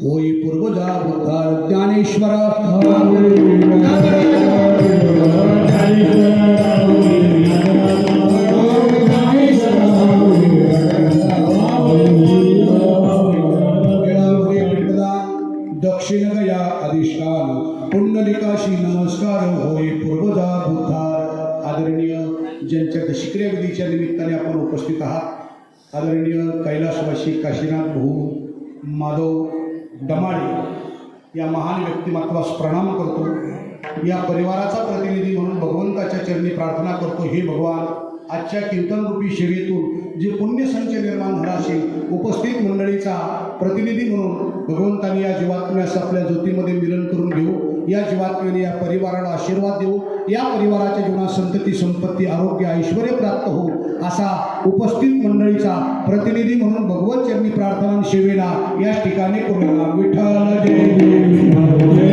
होय पूर्वदा उद्धार. ज्ञानेश्वर दक्षिण गया अधिष्ठान पुंडलिकाशी नमस्कार होय पूर्वदा उद्धार. आदरणीय ज्यांच्या दशक्रिया विधीच्या निमित्ताने आपण उपस्थित आहात, आदरणीय कैलासवासी काशीनाथ भाऊ माधव डमाळे या महान व्यक्तिमत्वास प्रणाम करतो. या परिवाराचा प्रतिनिधी म्हणून भगवंताच्या चरणी प्रार्थना करतो. हे भगवान, आजच्या कीर्तनरूपी शर्येतून जे पुण्यसंच निर्माण झाला असेल, उपस्थित मंडळीचा प्रतिनिधी म्हणून भगवंतांनी या जीवात्म्यास आपल्या ज्योतीमध्ये मिलन करून घेऊ. या जीवात्म्याने या परिवाराला आशीर्वाद देऊ. या परिवाराच्या जीवनात संतती संपत्ती आरोग्य ऐश्वर प्राप्त हो असा उपस्थित मंडळीचा प्रतिनिधी म्हणून भगवत चरणी प्रार्थना सेवेला या ठिकाणी करूया. विठ्ठल जय